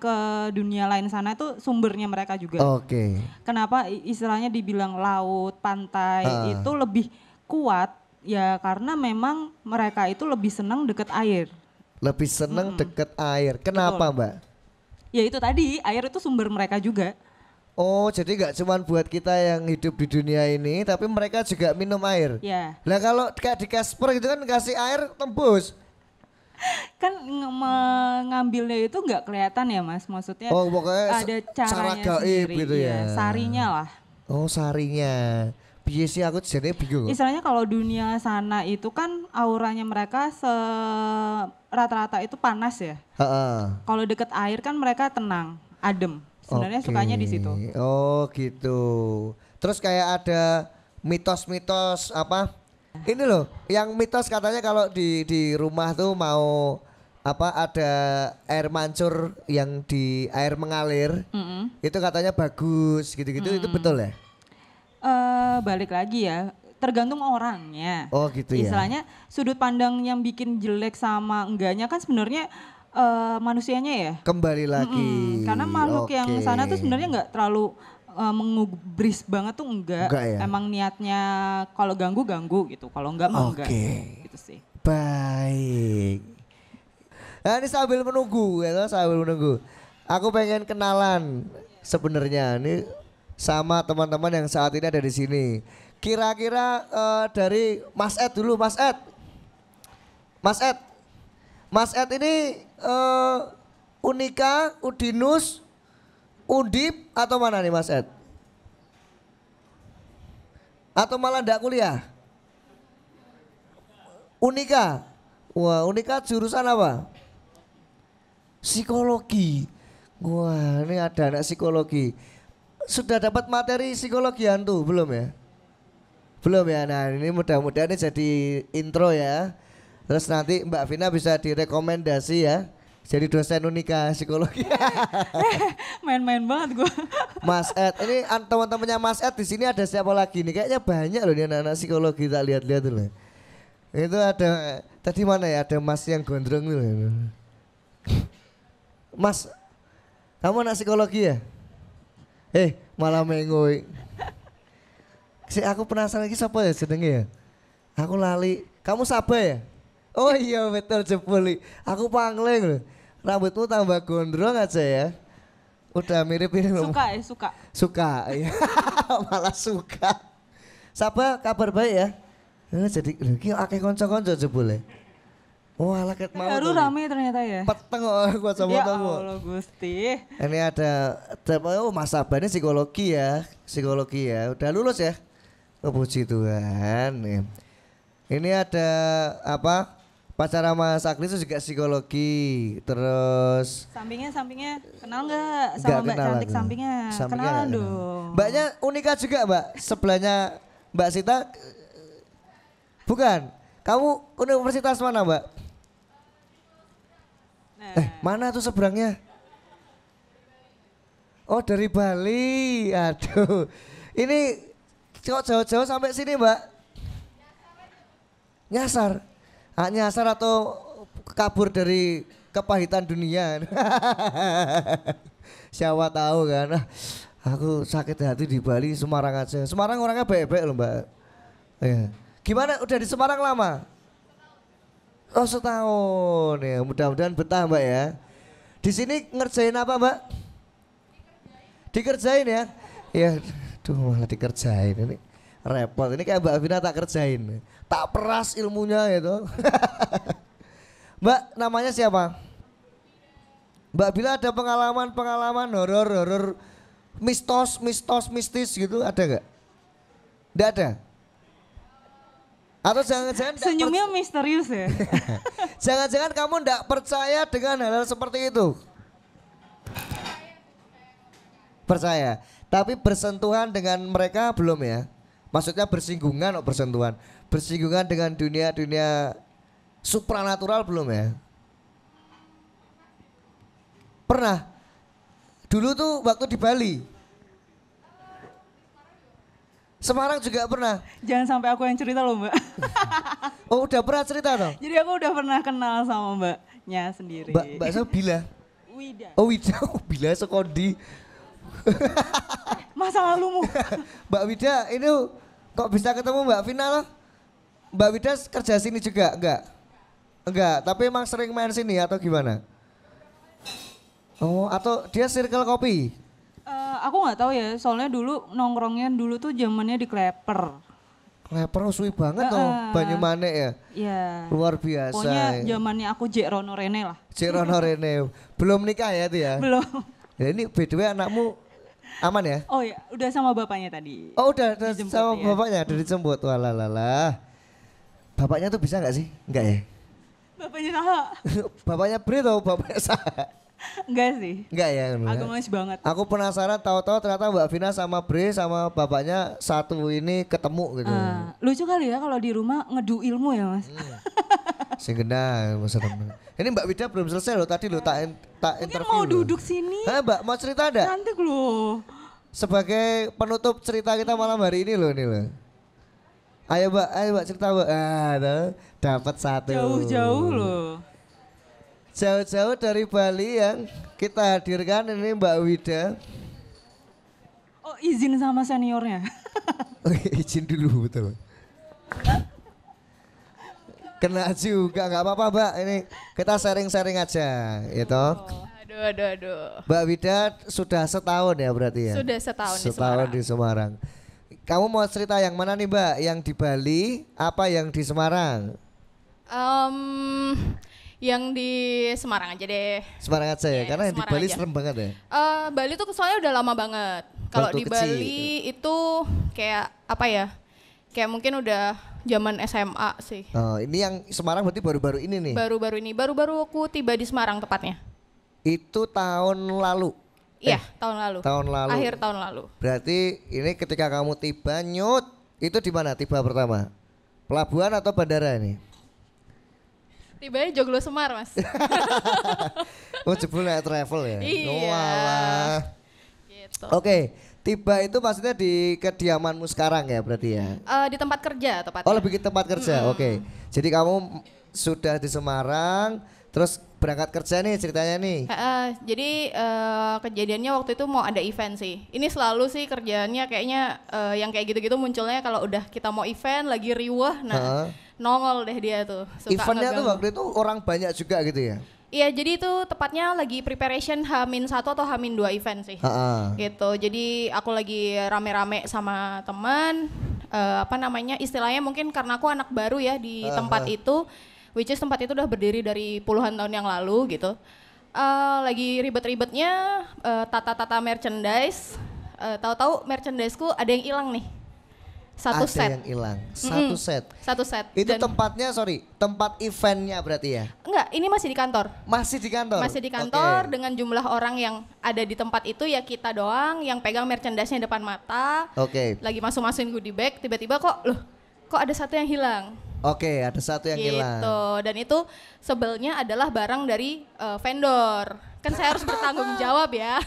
S2: ke dunia lain sana itu sumbernya mereka juga.
S1: Oke.
S2: Kenapa istilahnya dibilang laut, pantai itu lebih kuat ya karena memang mereka itu lebih senang deket air.
S1: Lebih seneng deket air. Kenapa
S2: Betul.
S1: Mbak?
S2: Ya itu tadi air itu sumber mereka juga.
S1: Oh jadi nggak cuma buat kita yang hidup di dunia ini, tapi mereka juga minum air.
S2: Ya.
S1: Lah kalau kayak di Casper gitu kan kasih air tembus.
S2: Kan mengambilnya itu nggak kelihatan ya Mas, maksudnya
S1: Oh pokoknya
S2: ada
S1: cara
S2: caranya
S1: gaib
S2: sendiri,
S1: gitu ya.
S2: sarinya lah.
S1: Oh sarinya. Piye sih aku jadi bingung.
S2: Istilahnya kalau dunia sana itu kan auranya mereka rata-rata itu panas ya. Kalau deket air kan mereka tenang, adem. Sebenarnya sukanya di situ.
S1: Oh gitu. Terus kayak ada mitos-mitos apa? Ini loh, yang mitos katanya kalau di rumah tuh mau apa ada air mancur yang di air mengalir, itu katanya bagus gitu-gitu, itu betul ya?
S2: Balik lagi ya, tergantung orangnya.
S1: Oh gitu ya.
S2: Istilahnya sudut pandang yang bikin jelek sama enggaknya kan sebenarnya manusianya ya.
S1: Kembali lagi.
S2: Karena makhluk yang sana tuh sebenarnya nggak terlalu mengubris banget tuh enggak
S1: ya?
S2: Emang niatnya kalau ganggu gitu, kalau enggak mah enggak. Gitu sih.
S1: Baik. Nah ini sambil menunggu ya, sambil menunggu. Aku pengen kenalan sebenarnya nih sama teman-teman yang saat ini ada di sini. Kira-kira dari Mas Ed dulu, Mas Ed. Mas Ed ini Unika, Udinus, Undip atau mana nih Mas Ed? Atau malah ndak kuliah? Unika. Wah, Unika jurusan apa? Psikologi. Wah, ini ada anak psikologi. Sudah dapat materi psikologi antu belum ya? Belum ya. Nah, ini mudah-mudahan ini jadi intro ya. Terus nanti Mbak Vina bisa direkomendasi ya. Jadi dosen Unika psikologi.
S2: Main-main banget gue.
S1: Mas Ed, ini teman-temannya Mas Ed di sini ada siapa lagi nih? Kayaknya banyak loh nih anak-anak psikologi, tak lihat-lihat dulu. Itu ada tadi mana ya? Ada Mas yang gondrong tuh. Mas, kamu anak psikologi ya? Malah mengoy. Aku penasaran lagi siapa ya jenenge ya? Aku lali. Kamu Sabah ya? Oh iya betul jebuli. Aku Pangleng loh. Rambutmu tambah gondrong aja ya. Udah mirip ini loh.
S2: Suka.
S1: Suka. Iya. Malah suka. Sabah kabar baik ya? Jadi iki akeh kanca-kanca jebule. Oh, alah ket mau.
S2: Baru rame ternyata ya.
S1: Peteng kok kuasa
S2: Ya
S1: foto.
S2: Allah Gusti.
S1: Ini ada Mas Abah ini psikologi ya. Psikologi ya. Udah lulus ya? Oh, puji Tuhan. Nih. Ini ada apa? Pacara Mas Agnes itu juga psikologi. Terus
S2: Sampingnya kenal nggak sama
S1: nggak
S2: Mbak
S1: kenal
S2: cantik
S1: aku.
S2: sampingnya?
S1: Sampingnya
S2: Kenalan
S1: nggak kenal.
S2: dong.
S1: Mbaknya Unika juga, Mbak. Sebelahnya Mbak Sita. Bukan. Kamu universitas mana, Mbak?
S2: Nah,
S1: Mana tuh seberangnya? Oh, dari Bali. Aduh. Ini kok jauh-jauh sampai sini, Mbak? Nyasar. Nyasar atau kabur dari kepahitan dunia. Siapa tahu kan. Aku sakit hati di Bali, Semarang aja. Semarang orangnya baik-baik loh, Mbak. Ya. Gimana udah di Semarang lama? Oh, setahun ya, mudah-mudahan betah Mbak ya. Di sini ngerjain apa Mbak? Dikerjain ya? Ya, tuh malah dikerjain ini repot. Ini kayak Mbak Vina tak kerjain, tak peras ilmunya gitu. Mbak, namanya siapa? Mbak Bila ada pengalaman horor mistis gitu ada gak? Nggak ada? Atau jangan-jangan
S2: senyumnya misterius ya.
S1: jangan-jangan kamu ndak percaya dengan hal-hal seperti itu? Percaya, tapi bersentuhan dengan mereka belum ya? Maksudnya bersinggungan atau bersentuhan? Bersinggungan dengan dunia supranatural belum ya? Pernah? Dulu tuh waktu di Bali. Semarang juga pernah.
S2: Jangan sampai aku yang cerita loh Mbak.
S1: Oh, udah pernah cerita toh?
S2: Jadi aku udah pernah kenal sama Mbaknya sendiri.
S1: Mbak siapa Bila?
S2: Wida.
S1: Oh, Wida. Oh, Bila Sekondi.
S2: Masa lalumu.
S1: Mbak Wida ini kok bisa ketemu Mbak Vina loh? Mbak Wida kerja sini juga? Enggak, tapi emang sering main sini atau gimana? Oh, atau dia circle kopi?
S2: Aku nggak tahu ya, soalnya dulu nongkrongnya dulu tuh zamannya di Kleper.
S1: Kleper suwi banget toh, Banyumane ya?
S2: Iya.
S1: Luar biasa.
S2: Pokoknya
S1: ya.
S2: zamannya aku Jek Rono Rene lah.
S1: Cik Rono Rene. Belum nikah ya itu ya?
S2: Belum.
S1: Ya ini by the way anakmu aman ya?
S2: Oh ya, udah sama bapaknya tadi.
S1: Oh udah
S2: Dijemput,
S1: sama
S2: ya.
S1: bapaknya, udah dijemput. Walah. Bapaknya tuh bisa gak sih? Enggak ya?
S2: Bapaknya Saha?
S1: Bapaknya Bre atau bapaknya Saha?
S2: Enggak sih.
S1: Enggak ya?
S2: Agamis banget.
S1: Aku penasaran tahu-tahu ternyata Mbak Vina sama Bre sama bapaknya satu ini ketemu gitu.
S2: Lucu kali ya kalau di rumah ngedu ilmu ya Mas.
S1: Sing genah masa temen. Ini Mbak Wida belum selesai loh tadi loh tak
S2: Mungkin
S1: interview.
S2: mau
S1: loh.
S2: duduk sini.
S1: Hah, Mbak mau cerita ada?
S2: Cantik loh.
S1: Sebagai penutup cerita kita malam hari ini loh Ayo Mbak cerita Mbak. Dapat satu.
S2: Jauh-jauh loh.
S1: Jauh-jauh dari Bali yang kita hadirkan ini Mbak Wida.
S2: Oh izin sama seniornya.
S1: Izin dulu betul. Kena juga nggak apa-apa Mbak, ini kita sharing-sharing aja gitu.
S4: Aduh.
S1: Mbak Wida sudah setahun ya berarti ya?
S4: Sudah setahun di
S1: Setahun
S4: Semarang.
S1: di Semarang. Kamu mau cerita yang mana nih Mbak? Yang di Bali apa yang di Semarang?
S4: Yang di Semarang aja deh.
S1: Semarang aja ya,
S4: Iya,
S1: karena yang di
S4: Semarang
S1: Bali
S4: aja.
S1: serem banget ya.
S4: Bali tuh soalnya udah lama banget. Kalau
S1: Waktu
S4: di
S1: kecil.
S4: Bali itu kayak apa ya? Kayak mungkin udah zaman SMA sih.
S1: Oh, ini yang Semarang berarti baru-baru ini nih.
S4: Baru-baru aku tiba di Semarang tepatnya.
S1: Itu tahun lalu.
S4: Iya, tahun lalu.
S1: Tahun lalu.
S4: Akhir tahun lalu.
S1: Berarti ini ketika kamu tiba nyut, itu di mana tiba pertama? Pelabuhan atau bandara ini?
S4: Tibanya Joglo Semar, Mas.
S1: Oh, jebul naik travel ya?
S4: Iya.
S1: Oh, alah.
S4: Gitu.
S1: Oke, tiba itu maksudnya di kediamanmu sekarang ya berarti ya?
S4: Di tempat kerja tepatnya.
S1: Oh, lebih ke tempat kerja. Oke. Jadi kamu sudah di Semarang, terus berangkat kerja nih ceritanya nih.
S4: Jadi kejadiannya waktu itu mau ada event sih. Ini selalu sih kerjaannya kayaknya yang kayak gitu-gitu munculnya kalau udah kita mau event lagi riwah, nah nongol deh dia tuh. Suka
S1: Eventnya tuh
S4: ngeganggu.
S1: waktu itu orang banyak juga gitu ya?
S4: Iya, jadi itu tepatnya lagi preparation H-1 atau H-2 event sih.
S1: Heeh.
S4: Gitu. Jadi aku lagi rame-rame sama teman.
S5: apa namanya istilahnya mungkin karena aku anak baru ya di tempat itu, which is tempat itu udah berdiri dari puluhan tahun yang lalu gitu. Lagi ribet-ribetnya tata-tata merchandise, tahu-tahu merchandiseku ada yang hilang nih. Satu
S1: Ada
S5: set.
S1: yang hilang. Satu set.
S5: Satu set.
S1: Itu
S5: Dan-
S1: tempat eventnya berarti ya?
S5: Enggak, ini masih di kantor.
S1: Masih di kantor?
S5: Masih di kantor
S1: Oke.
S5: dengan jumlah orang yang ada di tempat itu ya kita doang yang pegang merchandise-nya depan mata.
S1: Oke.
S5: Lagi masukin goodie bag, tiba-tiba kok ada satu yang hilang.
S1: Oke, ada satu yang hilang.
S5: Gitu. Dan itu sebelnya adalah barang dari vendor. Kan saya harus bertanggung jawab ya.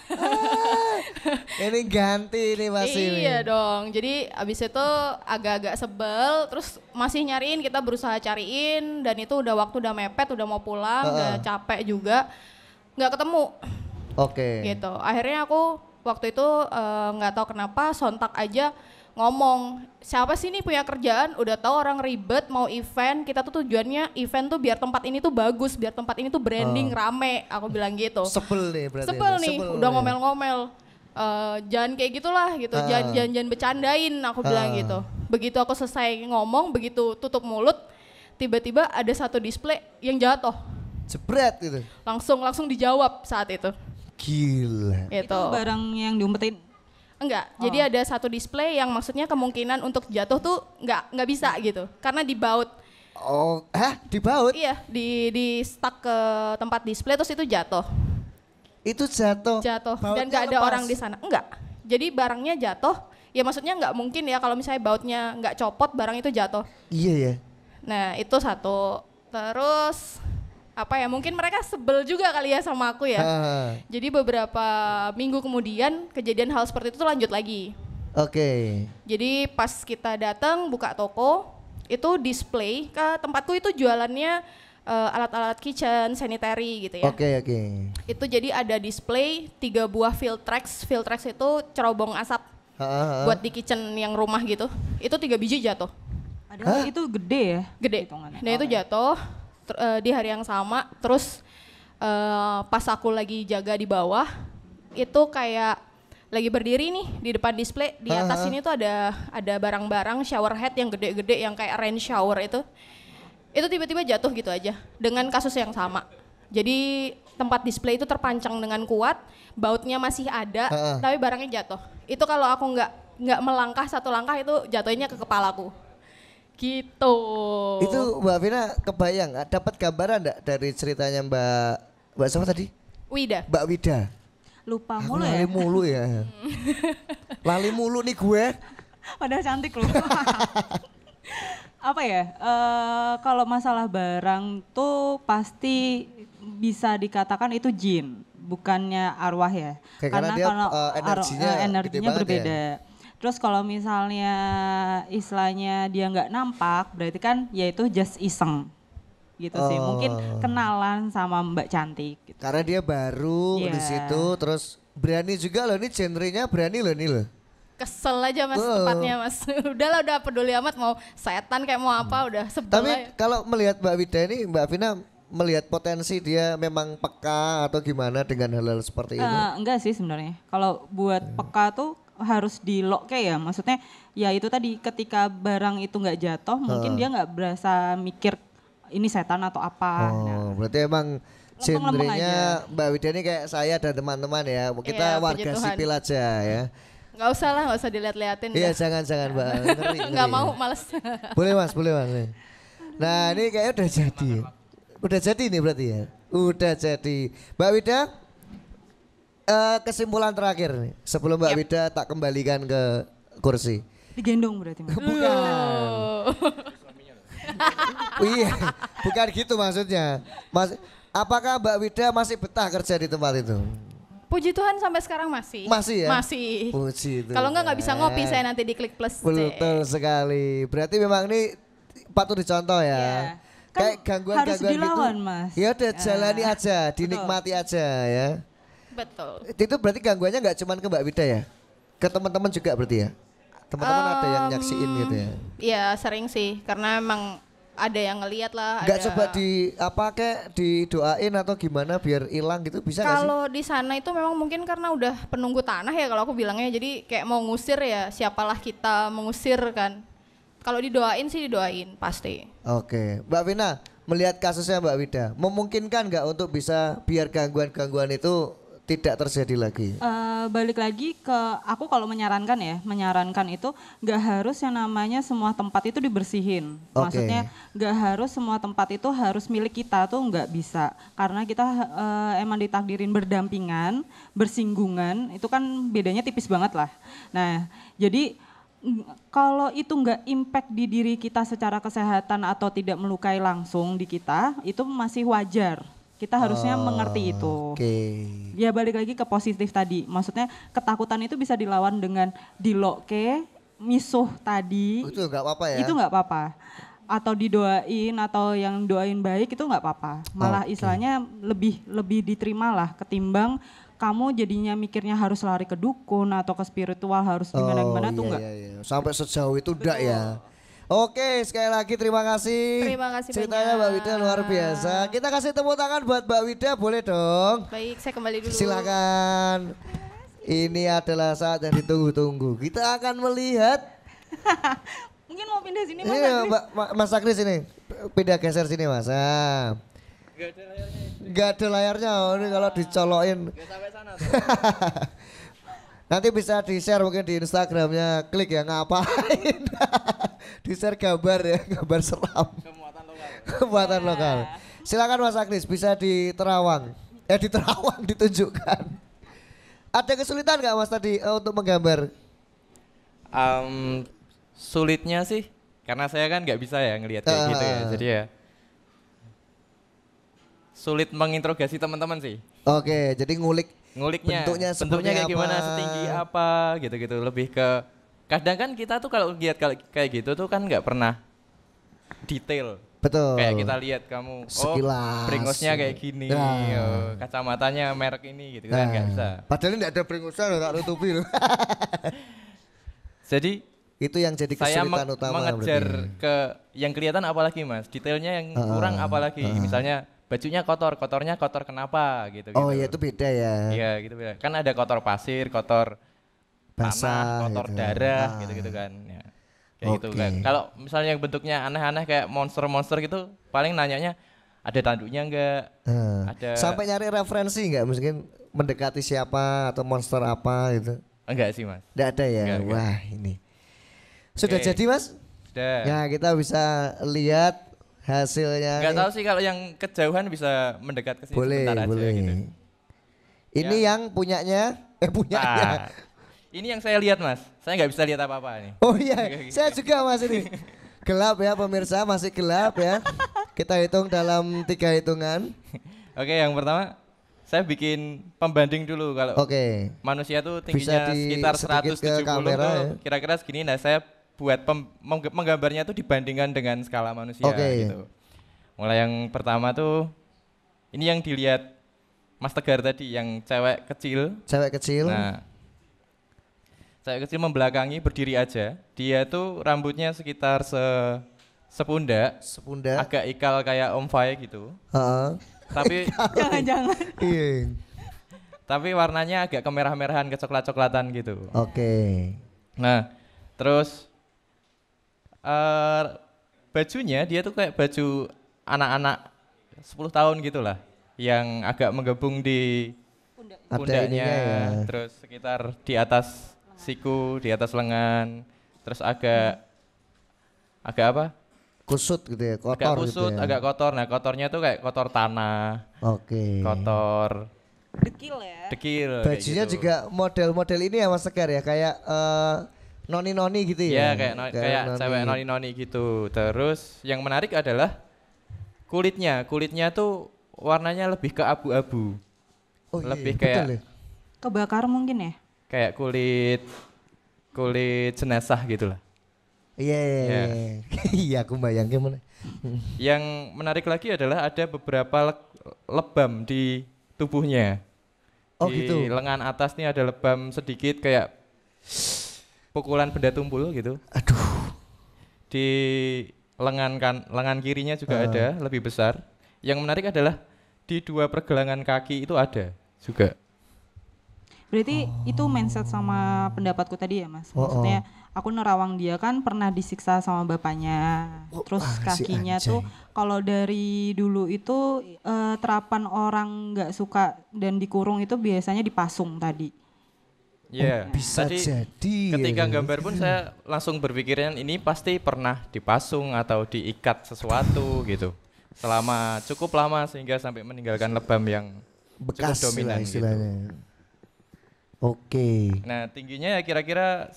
S1: Ini ganti nih Mas ini.
S5: Iya dong. Jadi abis itu agak-agak sebel, terus masih nyariin, kita berusaha cariin, dan itu udah waktu udah mepet, udah mau pulang, udah capek juga, nggak ketemu.
S1: Oke.
S5: Gitu. Akhirnya aku waktu itu nggak tahu kenapa sontak aja ngomong, siapa sih nih punya kerjaan, udah tahu orang ribet mau event, kita tuh tujuannya event tuh biar tempat ini tuh bagus, biar tempat ini tuh branding rame, aku bilang gitu.
S1: Sebel nih berarti.
S5: Sebel nih, udah
S1: nih.
S5: ngomel-ngomel. Jangan kayak gitulah gitu, jangan bercandain, aku bilang gitu. Begitu aku selesai ngomong, begitu tutup mulut, tiba-tiba ada satu display yang jatuh.
S1: Jebret gitu.
S5: Langsung dijawab saat itu.
S1: Gila.
S5: Gitu.
S2: Itu barang yang diumpetin.
S5: Enggak, jadi ada satu display yang maksudnya kemungkinan untuk jatuh tuh nggak bisa gitu, karena dibaut.
S1: Oh, dibaut?
S5: Iya, di stuck ke tempat display terus itu jatuh.
S1: Itu jatuh.
S5: Dan
S1: Bautnya
S5: nggak ada
S1: lepas.
S5: orang di sana. Enggak. Jadi barangnya jatuh. Ya maksudnya nggak mungkin ya kalau misalnya bautnya nggak copot, barang itu jatuh.
S1: Iya ya.
S5: Nah itu satu. Terus apa ya? Mungkin mereka sebel juga kali ya sama aku ya. Jadi beberapa minggu kemudian kejadian hal seperti itu tuh lanjut lagi.
S1: Oke.
S5: Jadi pas kita datang buka toko, itu display ke tempatku itu jualannya alat-alat kitchen, sanitary gitu ya.
S1: Oke.
S5: Itu jadi ada display 3 buah Filtrex. Filtrex itu cerobong asap buat di kitchen yang rumah gitu. Itu 3 biji jatuh.
S2: Padahal itu gede ya?
S5: Gede.
S2: hitungannya.
S5: Nah itu jatuh di hari yang sama. Terus pas aku lagi jaga di bawah, itu kayak lagi berdiri nih di depan display. Di atas ini tuh ada barang-barang shower head yang gede-gede yang kayak rain shower itu. Itu tiba-tiba jatuh gitu aja dengan kasus yang sama. Jadi tempat display itu terpancang dengan kuat, bautnya masih ada, tapi barangnya jatuh. Itu kalau aku nggak melangkah satu langkah itu jatuhnya ke kepalaku. Gitu.
S1: Itu Mbak Vina kebayang, dapat gambaran enggak dari ceritanya Mbak siapa tadi?
S5: Wida.
S1: Mbak Wida.
S2: Lupa
S1: Aku
S2: mulu
S1: lali
S2: ya?
S1: mulu ya. Lali mulu nih gue.
S2: Padahal cantik loh. Apa ya? Kalau masalah barang tuh pasti bisa dikatakan itu jin, bukannya arwah ya.
S1: Karena dia, energinya gede
S2: energinya
S1: banget
S2: berbeda. Terus kalau misalnya istilahnya dia nggak nampak, berarti kan ya itu just iseng gitu sih. Mungkin kenalan sama Mbak Cantik. Gitu.
S1: Karena dia baru di
S2: Iya.
S1: situ, terus berani juga loh, ini genrenya berani loh nih loh.
S5: Kesel aja mas tempatnya mas. Udahlah udah peduli amat mau setan kayak mau apa udah sebel
S1: Tapi
S5: aja.
S1: kalau melihat Mbak Wida ini, Mbak Vina melihat potensi dia memang peka atau gimana dengan hal-hal seperti ini?
S2: Enggak sih sebenarnya. Kalau buat peka tuh harus di lock ya. Maksudnya ya itu tadi ketika barang itu nggak jatuh, mungkin dia nggak berasa mikir ini setan atau apa. Nah,
S1: Berarti emang
S2: Lempeng-lempeng
S1: genrenya Mbak Wida ini kayak saya dan teman-teman ya. Kita
S5: Iya,
S1: warga
S5: puji Tuhan.
S1: sipil aja ya.
S5: Nggak usah lah, nggak usah dilihat-liatin.
S1: Iya
S5: dah.
S1: jangan Mbak. Ngeri.
S5: Nggak mau, males.
S1: Boleh mas. Nah ini kayaknya udah jadi. Udah jadi nih berarti ya. Udah jadi. Mbak Wida, kesimpulan terakhir nih. Sebelum Mbak Wida tak kembalikan ke kursi.
S2: digendong berarti. Mas.
S1: Iya, bukan gitu maksudnya. Apakah Mbak Wida masih betah kerja di tempat itu?
S5: Puji Tuhan sampai sekarang masih.
S1: Masih ya?
S5: Masih.
S1: Puji Tuhan.
S5: Kalau nggak bisa ngopi saya nanti di Klik Plus.
S1: Betul sekali. Berarti memang ini patut dicontoh ya.
S2: Iya. Kan
S1: Kayak gangguan-gangguan
S2: harus
S1: gitu.
S2: dilawan, Mas.
S1: Ya udah jalani aja, dinikmati aja ya.
S5: Betul.
S1: Itu berarti gangguannya nggak cuma ke Mbak Wida ya? Ke teman-teman juga berarti ya? Teman-teman ada yang nyaksiin gitu ya?
S5: Iya sering sih, karena emang ada yang ngeliat lah.
S1: Nggak
S5: ada-
S1: coba didoain atau gimana biar hilang gitu, bisa nggak sih?
S5: Kalau di sana itu memang mungkin karena udah penunggu tanah ya kalau aku bilangnya, jadi kayak mau ngusir ya, siapalah kita mengusir kan. Kalau didoain sih didoain pasti.
S1: Oke, Mbak Vina, melihat kasusnya Mbak Wida, memungkinkan nggak untuk bisa biar gangguan-gangguan itu tidak terjadi lagi?
S2: Balik lagi ke aku kalau menyarankan itu nggak harus yang namanya semua tempat itu dibersihin.
S1: Oke.
S2: Maksudnya nggak harus semua tempat itu harus milik kita tuh nggak bisa. Karena kita emang ditakdirin berdampingan, bersinggungan, itu kan bedanya tipis banget lah. Nah, jadi kalau itu nggak impact di diri kita secara kesehatan atau tidak melukai langsung di kita, itu masih wajar. Kita harusnya mengerti itu.
S1: Oke.
S2: Ya balik lagi ke positif tadi. Maksudnya ketakutan itu bisa dilawan dengan diloke, misuh tadi.
S1: Itu nggak apa-apa ya?
S2: Itu nggak apa-apa. Atau didoain atau yang doain baik itu nggak apa-apa. Malah
S1: Oke.
S2: istilahnya lebih diterima lah ketimbang kamu jadinya mikirnya harus lari ke dukun atau ke spiritual harus gimana-gimana tuh
S1: iya,
S2: enggak.
S1: iya. Sampai sejauh itu enggak ya? Oke, sekali lagi terima kasih.
S5: Terima kasih
S1: Ceritanya
S5: banyak.
S1: Mbak Wida luar biasa. Kita kasih tepuk tangan buat Mbak Wida, boleh dong?
S5: Baik, saya kembali dulu.
S1: Silakan. Ini adalah saat yang ditunggu-tunggu. Kita akan melihat.
S2: Mungkin mau pindah sini Mas
S1: Ini
S2: Agris.
S1: Mas Agris ini. Pindah geser sini Mas. Nah. Gak ada layarnya. Oh, ini kalau dicolokin. Nanti bisa di-share mungkin di Instagramnya, klik ya ngapain. Di-share gambar ya, gambar seram. Kemuatan lokal. Silakan Mas Agris, bisa di Terawang. Di Terawang ditunjukkan. Ada kesulitan nggak Mas tadi untuk menggambar?
S6: Sulitnya sih, karena saya kan nggak bisa ya ngelihat kayak gitu ya, jadi ya sulit menginterogasi teman-teman sih.
S1: Oke, jadi
S6: Nguliknya,
S1: bentuknya
S6: kayak gimana,
S1: apa?
S6: setinggi apa, gitu-gitu. Lebih ke kadang kan kita tuh kalau lihat kayak gitu tuh kan nggak pernah detail.
S1: Betul.
S6: Kayak kita lihat kamu,
S1: Sekilas.
S6: bringosnya kayak gini,
S1: Nah.
S6: kacamatanya merek ini, gitu kan nggak bisa.
S1: Padahal ini nggak ada beringusan, tak tutupi loh.
S6: Jadi
S1: Itu yang jadi
S6: saya
S1: kesulitan utama.
S6: mengejar
S1: berarti.
S6: ke yang kelihatan apalagi Mas, detailnya yang kurang apalagi. Misalnya bajunya kotornya kotor kenapa gitu.
S1: Oh iya itu beda ya.
S6: Iya gitu beda. Kan ada kotor pasir, kotor
S1: Basah
S6: tanah, kotor
S1: gitu.
S6: darah gitu-gitu kan. Ya. Kayak gitu
S1: Oke.
S6: kan. Kalau misalnya yang bentuknya aneh-aneh kayak monster-monster gitu, paling nanyanya ada tanduknya enggak? Ada
S1: Sampai nyari referensi nggak? Mungkin mendekati siapa atau monster apa gitu?
S6: enggak sih Mas?
S1: Nggak ada ya.
S6: Nggak.
S1: Wah ini. Sudah
S6: Oke.
S1: jadi Mas?
S6: Sudah.
S1: Ya kita bisa lihat hasilnya.
S6: Enggak
S1: nih.
S6: tahu sih kalau yang kejauhan bisa mendekat ke sini
S1: Boleh,
S6: sebentar aja
S1: boleh.
S6: gitu.
S1: Ini yang punyanya, punyanya.
S6: Ah, ini yang saya lihat Mas. Saya nggak bisa lihat apa-apa nih.
S1: Oh iya, saya juga Mas ini. Gelap ya pemirsa, masih gelap ya. Kita hitung dalam 3 hitungan.
S6: Oke, yang pertama saya bikin pembanding dulu kalau
S1: Oke.
S6: manusia tuh
S1: Bisa
S6: tingginya
S1: di
S6: sekitar
S1: sedikit ke
S6: 170
S1: kamera
S6: tuh
S1: ya.
S6: kira-kira segini. Nah, saya buat menggambarnya tuh dibandingkan dengan skala manusia
S1: Oke.
S6: gitu. Mulai yang pertama tuh ini yang dilihat Mas Tegar tadi yang cewek kecil.
S1: Cewek kecil.
S6: Nah, cewek kecil membelakangi berdiri aja. Dia tuh rambutnya sekitar sepundak,
S1: Sepundak.
S6: agak ikal kayak Om Fai gitu.
S1: Heeh.
S6: Tapi
S2: Jangan-jangan.
S1: Iya.
S6: tapi warnanya agak kemerah-merahan, kecoklat-coklatan gitu.
S1: Oke.
S6: Nah, terus bajunya dia tuh kayak baju anak-anak 10 tahun gitu lah, yang agak menggabung di
S1: Ada
S6: pundaknya,
S1: ininya ya.
S6: terus sekitar di atas siku, di atas lengan, terus agak apa?
S1: Kusut gitu ya, kotor
S6: Agak
S1: gitu
S6: kusut,
S1: ya.
S6: agak kotor. Nah, kotornya tuh kayak kotor tanah,
S1: Oke.
S6: kotor
S2: Dekil ya.
S6: dekil. kayak
S1: Bajunya
S6: gitu.
S1: juga model-model ini ya Mas Tegar ya, kayak noni-noni gitu ya.
S6: Iya, kayak cewek noni-noni gitu. Terus yang menarik adalah kulitnya. Kulitnya tuh warnanya lebih ke abu-abu.
S1: Oh, iya,
S6: lebih
S1: betul
S6: kayak
S1: ya?
S2: Kebakar mungkin ya.
S6: kayak kulit jenazah gitu lah.
S1: Iya.
S6: Iya.
S1: Iya, aku bayangin mana.
S6: Yang menarik lagi adalah ada beberapa lebam di tubuhnya.
S1: Oh,
S6: di
S1: gitu.
S6: lengan atas nih ada lebam sedikit kayak pukulan benda tumpul gitu.
S1: Aduh.
S6: Di lengan kirinya juga ada lebih besar. Yang menarik adalah di 2 pergelangan kaki itu ada juga.
S2: Berarti itu mindset sama pendapatku tadi ya Mas.
S1: Oh,
S2: Maksudnya aku nerawang dia kan pernah disiksa sama bapaknya. Terus
S1: si
S2: kakinya
S1: anjay.
S2: tuh kalau dari dulu itu terapan orang nggak suka dan dikurung itu biasanya dipasung tadi.
S6: Ya,
S1: Bisa
S6: tadi
S1: jadi.
S6: ketika
S1: ya.
S6: gambar pun saya langsung berpikirnya ini pasti pernah dipasung atau diikat sesuatu gitu. Selama cukup lama sehingga sampai meninggalkan lebam yang
S1: Bekas
S6: cukup dominan gitu.
S1: istilahnya. Oke.
S6: Nah, tingginya ya kira-kira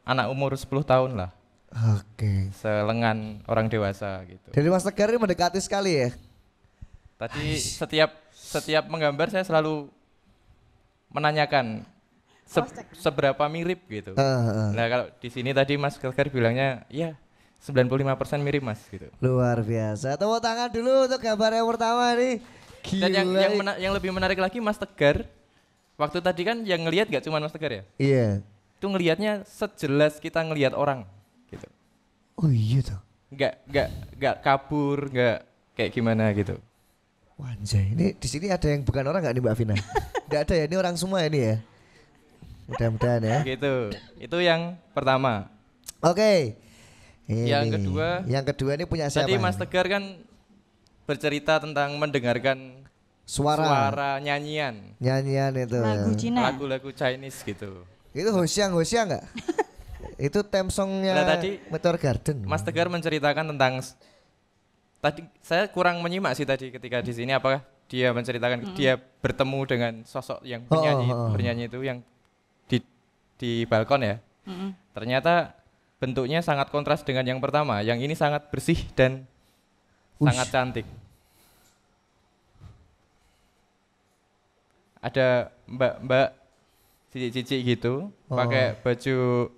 S6: anak umur 10 tahun lah.
S1: Oke.
S6: Selengan orang dewasa gitu.
S1: Dari Mas Tegar ini mendekati sekali ya.
S6: Tadi setiap menggambar saya selalu menanyakan seberapa mirip gitu. Nah, kalau di sini tadi Mas Tegar bilangnya ya 95% mirip Mas gitu.
S1: Luar biasa. Tepuk tangan dulu untuk gambar yang pertama nih.
S6: Dan
S1: Gila.
S6: yang lebih menarik lagi Mas Tegar, waktu tadi kan yang ngelihat gak cuma Mas Tegar ya?
S1: Iya.
S6: Itu ngelihatnya sejelas kita ngelihat orang gitu.
S1: Oh iya tuh.
S6: Nggak kabur, nggak kayak gimana gitu.
S1: Wanjay, ini di sini ada yang bukan orang nggak nih Mbak Vina? Nggak ada ya, ini orang semua ini ya. Mudah-mudahan ya.
S6: Gitu. Itu yang pertama.
S1: Oke.
S6: Yang
S1: kedua ini punya siapa?
S6: Tadi Mas Tegar kan bercerita tentang mendengarkan suara nyanyian,
S1: Nyanyian itu.
S2: Lagu Cina.
S6: lagu-lagu Chinese gitu.
S1: Itu Hoxiang nggak? Itu theme songnya
S6: Nah, tadi
S1: Meteor Garden.
S6: Mas Tegar menceritakan tentang tadi saya kurang menyimak sih tadi ketika di sini apakah dia menceritakan dia bertemu dengan sosok yang bernyanyi itu yang di balkon ya. Ternyata bentuknya sangat kontras dengan yang pertama. Yang ini sangat bersih dan sangat cantik. Ada mbak-mbak cici-cici gitu, pakai baju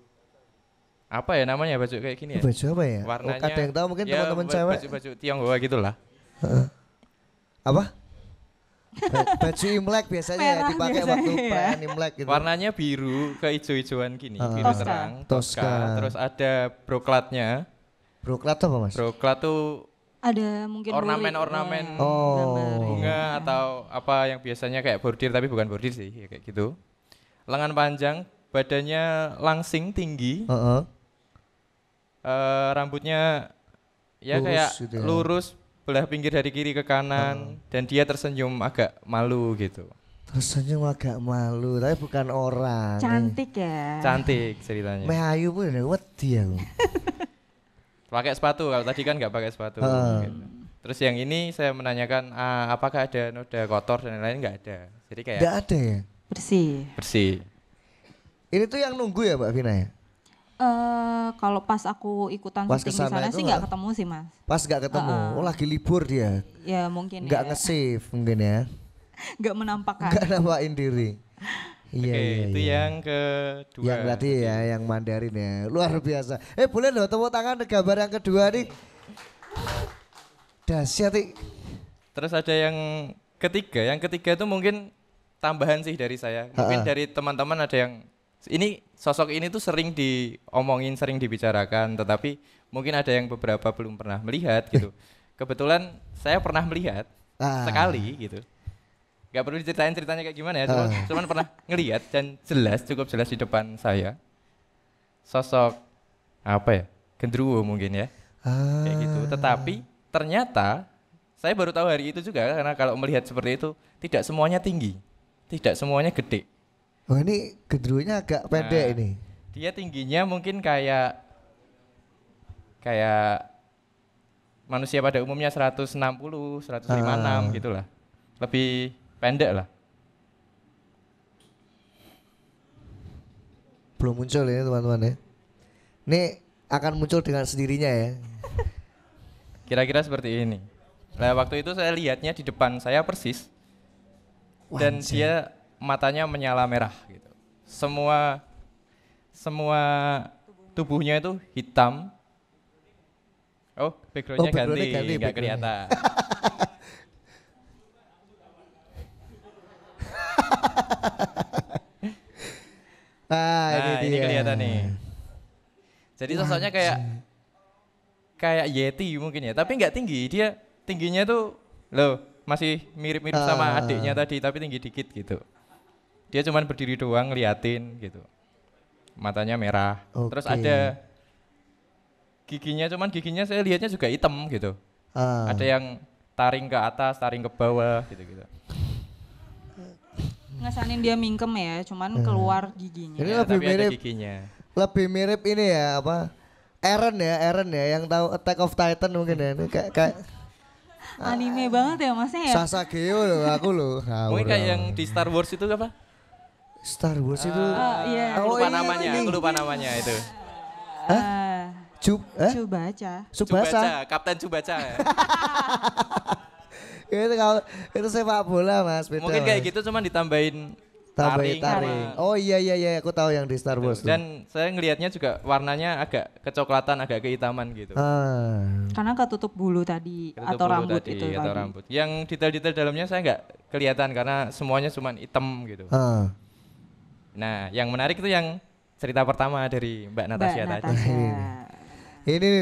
S6: apa ya namanya, baju kayak gini ya?
S1: Baju apa ya?
S6: Warnanya
S1: Ada yang tahu mungkin
S6: ya,
S1: teman-teman cewek.
S6: baju Tionghoa gitulah.
S1: Apa? Baju Imlek biasanya ya,
S2: Merah
S1: dipakai
S2: biasanya
S1: waktu
S2: ya.
S1: perayaan Imlek gitu.
S6: Warnanya biru ke hijau-hijauan gini, biru
S2: Tosca.
S6: terang,
S1: Tosca.
S6: Terus ada broklatnya.
S1: Broklat apa Mas?
S6: Broklat tuh
S2: Ada mungkin
S6: ornamen-ornamen bunga atau apa yang biasanya kayak bordir tapi bukan bordir sih, ya kayak gitu. Lengan panjang, badannya langsing tinggi, rambutnya ya
S1: Lurus
S6: kayak
S1: gitu ya.
S6: lurus belah pinggir dari kiri ke kanan dan dia tersenyum agak malu gitu.
S1: Tersenyum agak malu, tapi bukan orang.
S2: Cantik ya.
S6: Cantik ceritanya.
S1: Meh ayu pun udah wedi aku.
S6: Pakai sepatu, kalau tadi kan nggak pakai sepatu. Gitu. Terus yang ini saya menanyakan apakah ada noda kotor dan lain-lain, nggak ada. Jadi kayak
S1: Nggak ada ya?
S2: Bersih.
S6: bersih.
S1: Ini tuh yang nunggu ya Mbak Vina ya?
S2: Kalau pas aku ikutan
S1: Pas
S2: syuting di
S1: kesana
S2: sana
S1: itu
S2: sih nggak ketemu sih Mas.
S1: Pas nggak ketemu, oh lagi libur dia.
S2: Ya mungkin
S1: Nggak
S2: ya.
S1: nge-save mungkin ya.
S2: Nggak menampakkan.
S1: Nggak nampakin diri. Iya,
S6: Oke,
S1: iya,
S6: itu
S1: iya.
S6: yang kedua.
S1: Yang tadi ya, yang Mandarin ya. Luar biasa. Boleh loh tepuk tangan gambar yang kedua nih. Dahsyat nih.
S6: Terus ada yang ketiga. Yang ketiga itu mungkin tambahan sih dari saya. Mungkin dari teman-teman ada yang ini sosok ini tuh sering diomongin, sering dibicarakan, tetapi mungkin ada yang beberapa belum pernah melihat gitu. Kebetulan saya pernah melihat sekali gitu. Gak perlu diceritain ceritanya kayak gimana ya, cuman pernah ngelihat dan cukup jelas di depan saya. Sosok apa ya? Gendruwo mungkin ya. Kayak gitu. Tetapi ternyata saya baru tahu hari itu juga karena kalau melihat seperti itu tidak semuanya tinggi. Tidak semuanya gede.
S1: Oh ini gendruwonya agak pendek ini.
S6: Dia tingginya mungkin kayak manusia pada umumnya 160, 156 gitulah. Lebih pendek lah.
S1: Belum muncul ini teman-teman ya. Ini akan muncul dengan sendirinya ya.
S6: Kira-kira seperti ini. Nah, waktu itu saya lihatnya di depan saya persis. Dan dia matanya menyala merah gitu. Semua tubuhnya itu hitam. Oh, backgroundnya ganti, nggak kelihatan. Ini kelihatan nih. Jadi sosoknya kayak Yeti mungkin ya, tapi nggak tinggi. Dia tingginya tuh masih mirip-mirip sama adiknya tadi, tapi tinggi dikit gitu. Dia cuman berdiri doang ngeliatin gitu. matanya merah. Terus
S1: Oke.
S6: ada giginya, cuman giginya saya lihatnya juga hitam gitu. Ada yang taring ke atas, taring ke bawah gitu-gitu.
S2: Ngesanin dia mingkem ya, cuman keluar giginya.
S1: Ini
S6: Ya,
S1: lebih
S6: tapi ada
S1: mirip
S6: giginya.
S1: lebih mirip ini ya apa? Eren ya yang tahu Attack of Titan mungkin ya. Ini kayak
S2: Anime banget ya masnya ya.
S1: Sasageo loh aku loh.
S6: Mungkin kayak yang di Star Wars itu apa?
S1: Star Wars itu.
S2: Iya.
S6: Aku lupa
S1: ini,
S6: namanya,
S1: ini.
S6: aku lupa namanya itu.
S2: Tsubasa.
S1: Subasa.
S6: Kapten Tsubasa.
S1: Itu kalau itu sepak bola Mas, beda.
S6: Mungkin kayak
S1: Mas.
S6: gitu cuman ditambahin
S1: Taring.
S6: taring.
S1: Oh iya aku tahu yang di Star Wars tuh.
S6: Dan saya ngelihatnya juga warnanya agak kecoklatan, agak kehitaman gitu.
S2: Karena ketutup bulu tadi
S6: Ketutup
S2: atau
S6: bulu
S2: rambut
S6: tadi,
S2: itu
S6: atau
S2: tadi.
S6: rambut. Yang detail-detail dalamnya saya nggak kelihatan karena semuanya cuma hitam gitu. Nah, yang menarik itu yang cerita pertama dari Mbak Natasha tadi.
S1: Ini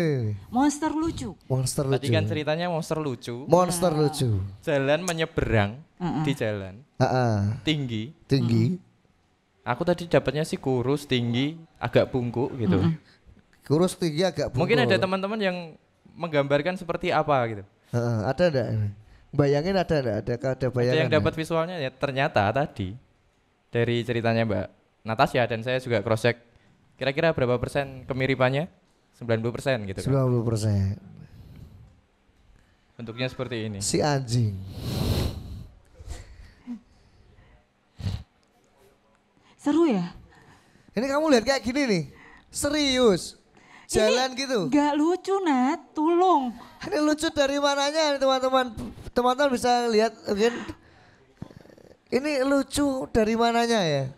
S2: Monster lucu.
S1: monster
S6: Tadi
S1: lucu.
S6: kan ceritanya monster lucu,
S1: Monster lucu.
S6: jalan menyeberang di jalan tinggi.
S1: Tinggi.
S6: Aku tadi dapatnya sih kurus, tinggi, agak bungkuk gitu.
S1: Kurus tinggi agak bungkuk.
S6: Mungkin ada teman-teman yang menggambarkan seperti apa gitu.
S1: Ada enggak? Bayangin ada enggak? Ada bayangan.
S6: Ada yang dapat
S1: enggak?
S6: visualnya ya ternyata tadi dari ceritanya Mbak Natasha dan saya juga cross check kira-kira berapa persen kemiripannya? 90% gitu kan.
S1: 90%.
S6: Bentuknya seperti ini.
S1: Si anjing.
S2: Seru ya?
S1: Ini kamu lihat kayak gini nih. Serius. Jalan gitu.
S2: Gak lucu Nat, tolong.
S1: Ini lucu dari mananya nih, teman-teman? Teman-teman bisa lihat mungkin. Ini lucu dari mananya ya?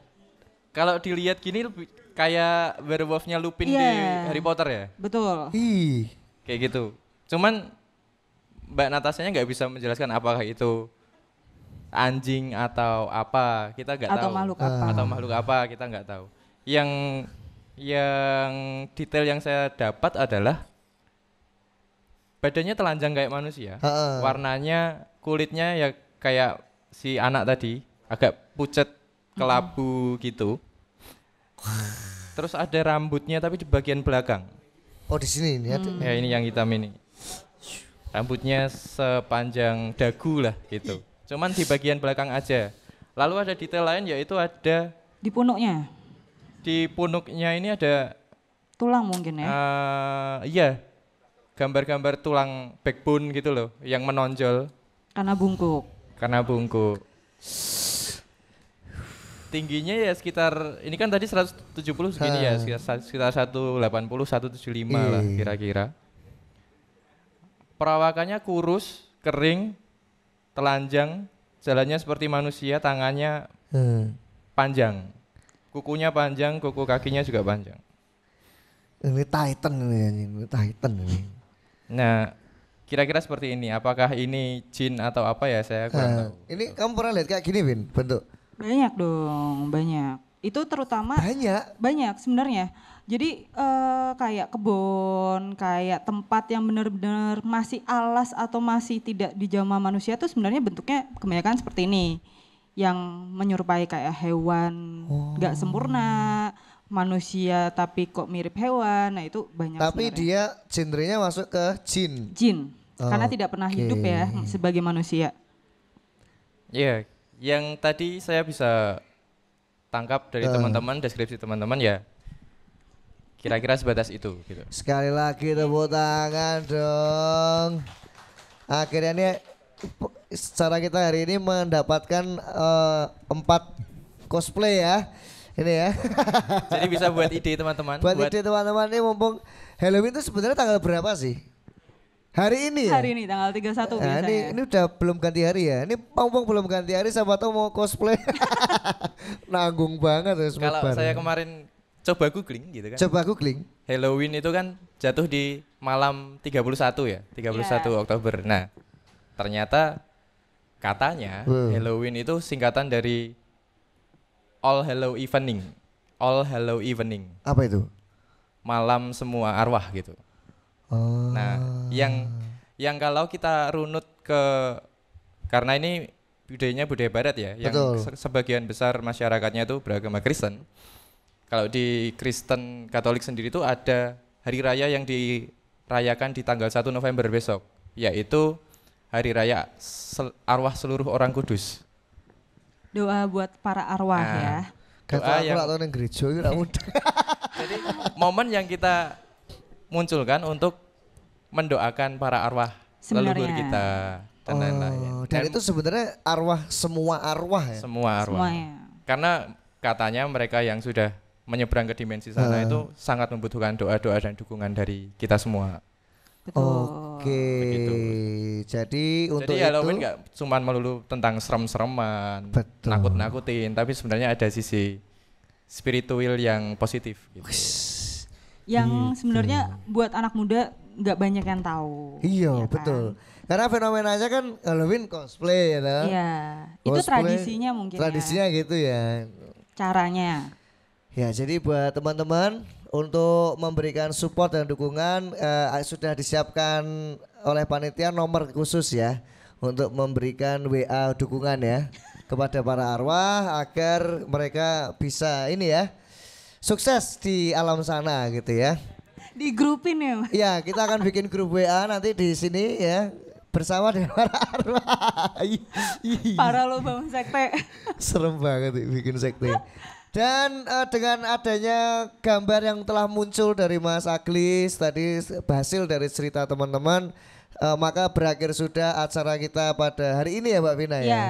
S6: Kalau dilihat gini kayak werewolf-nya Lupin di Harry Potter ya.
S2: Betul.
S1: Ih.
S6: Kayak gitu. Cuman Mbak Natashanya nggak bisa menjelaskan apakah itu anjing atau apa, kita nggak tahu.
S2: Atau makhluk apa.
S6: Atau makhluk apa, kita nggak tahu. Yang detail yang saya dapat adalah badannya telanjang kayak manusia. Warnanya, kulitnya ya kayak si anak tadi, agak pucat, kelabu gitu. Terus ada rambutnya tapi di bagian belakang.
S1: Oh di sini ini ada.
S6: Ya ini yang hitam ini. Rambutnya sepanjang dagu lah gitu. Cuman di bagian belakang aja. Lalu ada detail lain yaitu ada
S2: Di punuknya,
S6: di punuknya ini ada
S2: tulang mungkin ya.
S6: iya, gambar-gambar tulang backbone gitu loh yang menonjol
S2: Karena bungkuk.
S6: karena bungkuk. Tingginya ya sekitar, ini kan tadi 170 segini ya, sekitar 180, 175 lah kira-kira. Perawakannya kurus, kering, telanjang, jalannya seperti manusia, tangannya panjang. Kukunya panjang, kuku kakinya juga panjang.
S1: Ini Titan ini Titan ini.
S6: Nah, kira-kira seperti ini. Apakah ini jin atau apa ya, saya kurang tahu.
S1: Ini kamu pernah lihat kayak gini Vin bentuk?
S2: Banyak dong, banyak. Itu terutama banyak sebenarnya. Jadi kayak kebun, kayak tempat yang benar-benar masih alas atau masih tidak dijamah manusia tuh sebenarnya bentuknya kebanyakan seperti ini. Yang menyerupai kayak hewan nggak sempurna, manusia tapi kok mirip hewan. Nah itu banyak
S1: Tapi
S2: sebenarnya.
S1: dia genrenya masuk ke jin.
S2: Jin, karena tidak pernah hidup ya sebagai manusia.
S6: Iya, yang tadi saya bisa tangkap dari teman-teman, deskripsi teman-teman ya kira-kira sebatas itu gitu.
S1: Sekali lagi tepuk tangan dong. Akhirnya nih secara kita hari ini mendapatkan 4 cosplay ya. Ini ya.
S6: Jadi bisa buat ide teman-teman.
S1: Buat ide teman-teman ini mumpung Halloween itu sebenarnya tanggal berapa sih? Hari ini ya?
S2: Hari ini tanggal 31
S1: Nah,
S2: biasanya.
S1: ini udah belum ganti hari ya. Ini mumpung belum ganti hari siapa tahu mau cosplay. Nanggung banget ya
S6: Kalau saya kemarin coba googling gitu kan.
S1: Coba googling.
S6: Halloween itu kan jatuh di malam 31 ya, 31 Oktober. Nah, ternyata katanya Halloween itu singkatan dari All Hallow Evening. All Hallow Evening.
S1: Apa itu?
S6: Malam semua arwah gitu.
S1: Oh.
S6: Nah, yang kalau kita runut ke, karena ini budayanya budaya barat ya, yang
S1: Betul.
S6: sebagian besar masyarakatnya itu beragama Kristen. Kalau di Kristen Katolik sendiri itu ada hari raya yang dirayakan di tanggal 1 November besok, yaitu hari raya arwah seluruh orang kudus.
S2: Doa buat para arwah
S6: Nah,
S2: ya.
S1: Kata aku lak tau ning gereja iki ra mudah.
S6: Jadi momen yang kita munculkan untuk mendoakan para arwah leluhur
S2: Sebenarnya.
S6: kita dan lain-lain.
S1: Dan itu sebenarnya arwah semua arwah ya.
S6: Semua arwah.
S2: Semuanya.
S6: Karena katanya mereka yang sudah menyeberang ke dimensi sana itu sangat membutuhkan doa-doa dan dukungan dari kita semua.
S2: Betul.
S1: Oke.
S6: Begitu.
S1: Jadi untuk
S6: Jadi
S1: itu
S6: Halloween nggak cuma melulu tentang serem-sereman,
S1: Betul.
S6: nakut-nakutin, tapi sebenarnya ada sisi spiritual yang positif. Gitu.
S2: Yang sebenarnya buat anak muda nggak banyak yang tahu.
S1: Iya,
S2: ya kan?
S1: betul. Karena fenomenanya kan Halloween cosplay ya. Nah?
S2: Iya, itu
S1: Cosplay,
S2: tradisinya mungkin.
S1: Tradisinya
S2: ya.
S1: gitu ya.
S2: Caranya.
S1: Ya, jadi buat teman-teman untuk memberikan support dan dukungan sudah disiapkan oleh panitia nomor khusus ya untuk memberikan WA dukungan ya kepada para arwah agar mereka bisa ini ya sukses di alam sana gitu ya.
S2: Di grupin ya, Mas?
S1: Ya, kita akan bikin grup WA nanti di sini ya bersama dengan para arwah.
S2: Para lo bangun sekte.
S1: Serem banget bikin sekte. Dan dengan adanya gambar yang telah muncul dari Mas Aglis tadi hasil dari cerita teman-teman, maka berakhir sudah acara kita pada hari ini ya Mbak Vina ya.
S2: Ya,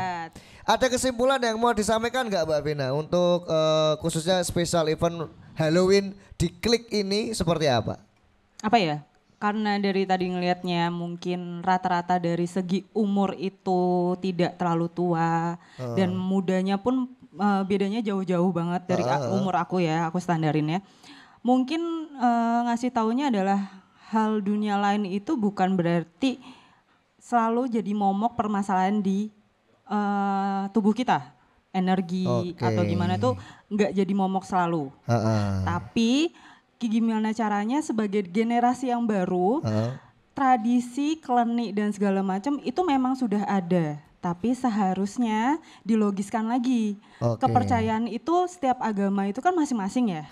S1: Ada kesimpulan yang mau disampaikan nggak Mbak Vina untuk khususnya special event Halloween di Klik ini seperti apa?
S2: apa ya? Karena dari tadi ngelihatnya mungkin rata-rata dari segi umur itu tidak terlalu tua dan mudanya pun bedanya jauh-jauh banget dari umur aku ya, aku standarin ya. Mungkin ngasih taunya adalah hal dunia lain itu bukan berarti selalu jadi momok permasalahan di tubuh kita. Energi
S1: Oke.
S2: atau gimana tuh nggak jadi momok selalu. Tapi gimana caranya sebagai generasi yang baru, tradisi, klenik dan segala macam itu memang sudah ada. Tapi seharusnya dilogiskan lagi.
S1: Oke.
S2: Kepercayaan itu setiap agama itu kan masing-masing ya.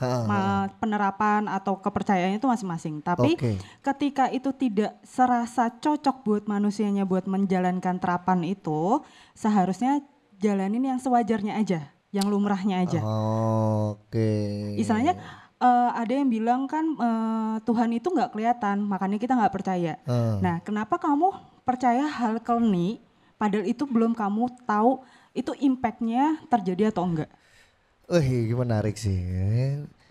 S2: Penerapan atau kepercayaannya itu masing-masing. Tapi
S1: Oke.
S2: ketika itu tidak serasa cocok buat manusianya buat menjalankan terapan itu, seharusnya jalanin yang sewajarnya aja, yang lumrahnya aja.
S1: Oke.
S2: Istilahnya ada yang bilang kan Tuhan itu nggak kelihatan, makanya kita nggak percaya. Nah, kenapa kamu percaya hal klenik, padahal itu belum kamu tahu itu impactnya terjadi atau enggak?
S1: Menarik sih.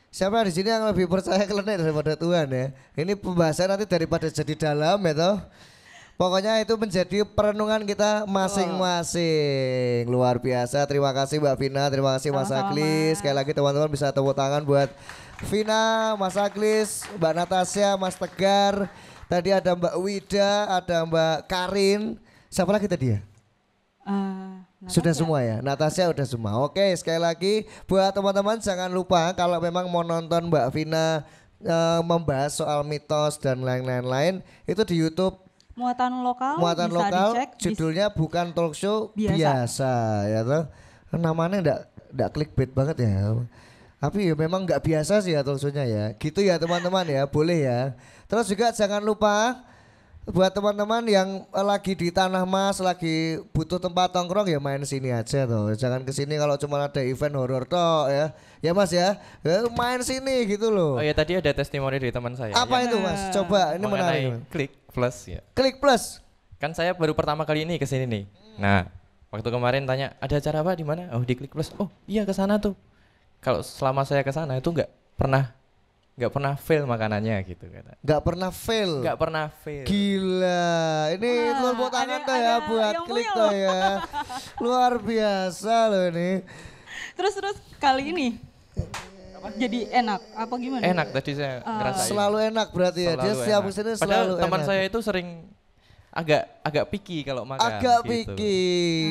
S1: Siapa di sini yang lebih percaya klenik daripada Tuhan ya? Ini pembahasan nanti daripada jadi dalam ya toh. Pokoknya itu menjadi perenungan kita masing-masing. Luar biasa. Terima kasih Mbak Vina, terima kasih Mas
S2: Sama-sama,
S1: Aglis.
S2: Mas.
S1: Sekali lagi teman-teman bisa tepuk tangan buat Vina, Mas Aglis, Mbak Natasha, Mas Tegar. Tadi ada Mbak Wida, ada Mbak Karin. Siapa lagi tadi ya? Sudah semua ya? Natasha udah semua. Oke, sekali lagi buat teman-teman jangan lupa kalau memang mau nonton Mbak Vina membahas soal mitos dan lain-lain itu di YouTube
S2: Muatan lokal
S1: Muatan
S2: bisa
S1: Lokal,
S2: dicek.
S1: judulnya bukan talk show
S2: Biasa.
S1: biasa ya toh. Namanya enggak clickbait banget ya. Tapi ya memang enggak biasa sih ya talk show-nya ya. Gitu ya teman-teman ya, boleh ya. Terus juga jangan lupa buat teman-teman yang lagi di Tanah Mas, lagi butuh tempat tongkrong ya main sini aja tuh. Jangan ke sini kalau cuma ada event horor toh ya. Ya Mas ya, main sini gitu loh.
S6: Oh ya tadi ada testimoni dari teman saya.
S1: Apa
S6: yang
S1: itu Mas? Coba ini
S6: mengenai
S1: menarik.
S6: Klik Plus ya.
S1: Klik Plus.
S6: Kan saya baru pertama kali ini ke sini nih. Nah, waktu kemarin tanya, ada acara apa di mana? Oh, di Klik Plus. Oh, iya ke sana tuh. Kalau selama saya ke sana itu nggak pernah fail makanannya gitu kata.
S1: Nggak pernah fail.
S6: Nggak pernah fail.
S1: Gila, ini
S2: Wah,
S1: tepuk tangan
S2: ada-
S1: tuh ya
S2: ada
S1: buat
S2: yang
S1: Klik
S2: punya
S1: tuh
S2: loh.
S1: ya. Luar biasa loh ini.
S2: Terus kali ini jadi enak apa gimana?
S6: Enak tadi saya ngerasain.
S1: Selalu enak berarti ya. Dia
S6: Selalu
S1: setiap
S6: enak.
S1: kesini
S6: Padahal
S1: selalu
S6: teman
S1: enak.
S6: saya itu sering agak picky kalau makan.
S1: Agak
S6: gitu.
S1: picky,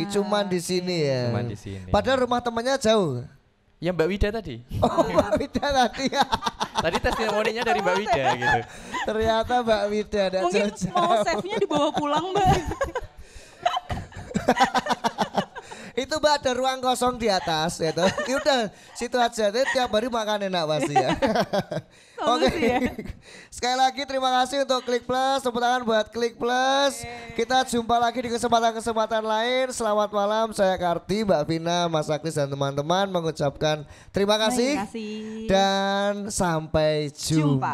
S1: cuman di sini ya.
S6: Cuman di sini.
S1: Padahal rumah temannya jauh.
S6: Ya Mbak Wida tadi.
S1: Oh Mbak Wida tadi.
S6: Tadi testimoninya dari Mbak Wida gitu.
S1: Ternyata Mbak Wida ada
S2: Mungkin
S1: jauh-jauh.
S2: mau save-nya dibawa pulang, Mbak.
S1: Itu itu Mbak ada ruang kosong di atas ya toh. Ya udah situ aja deh, tiap hari makan enak pasti ya. Oke. Sekali lagi terima kasih untuk Klik Plus, tepuk tangan buat Klik Plus. Kita jumpa lagi di kesempatan-kesempatan lain. Selamat malam, saya Karti, Mbak Vina, Mas Aklis dan teman-teman mengucapkan terima kasih.
S2: Terima kasih.
S1: Dan sampai jumpa.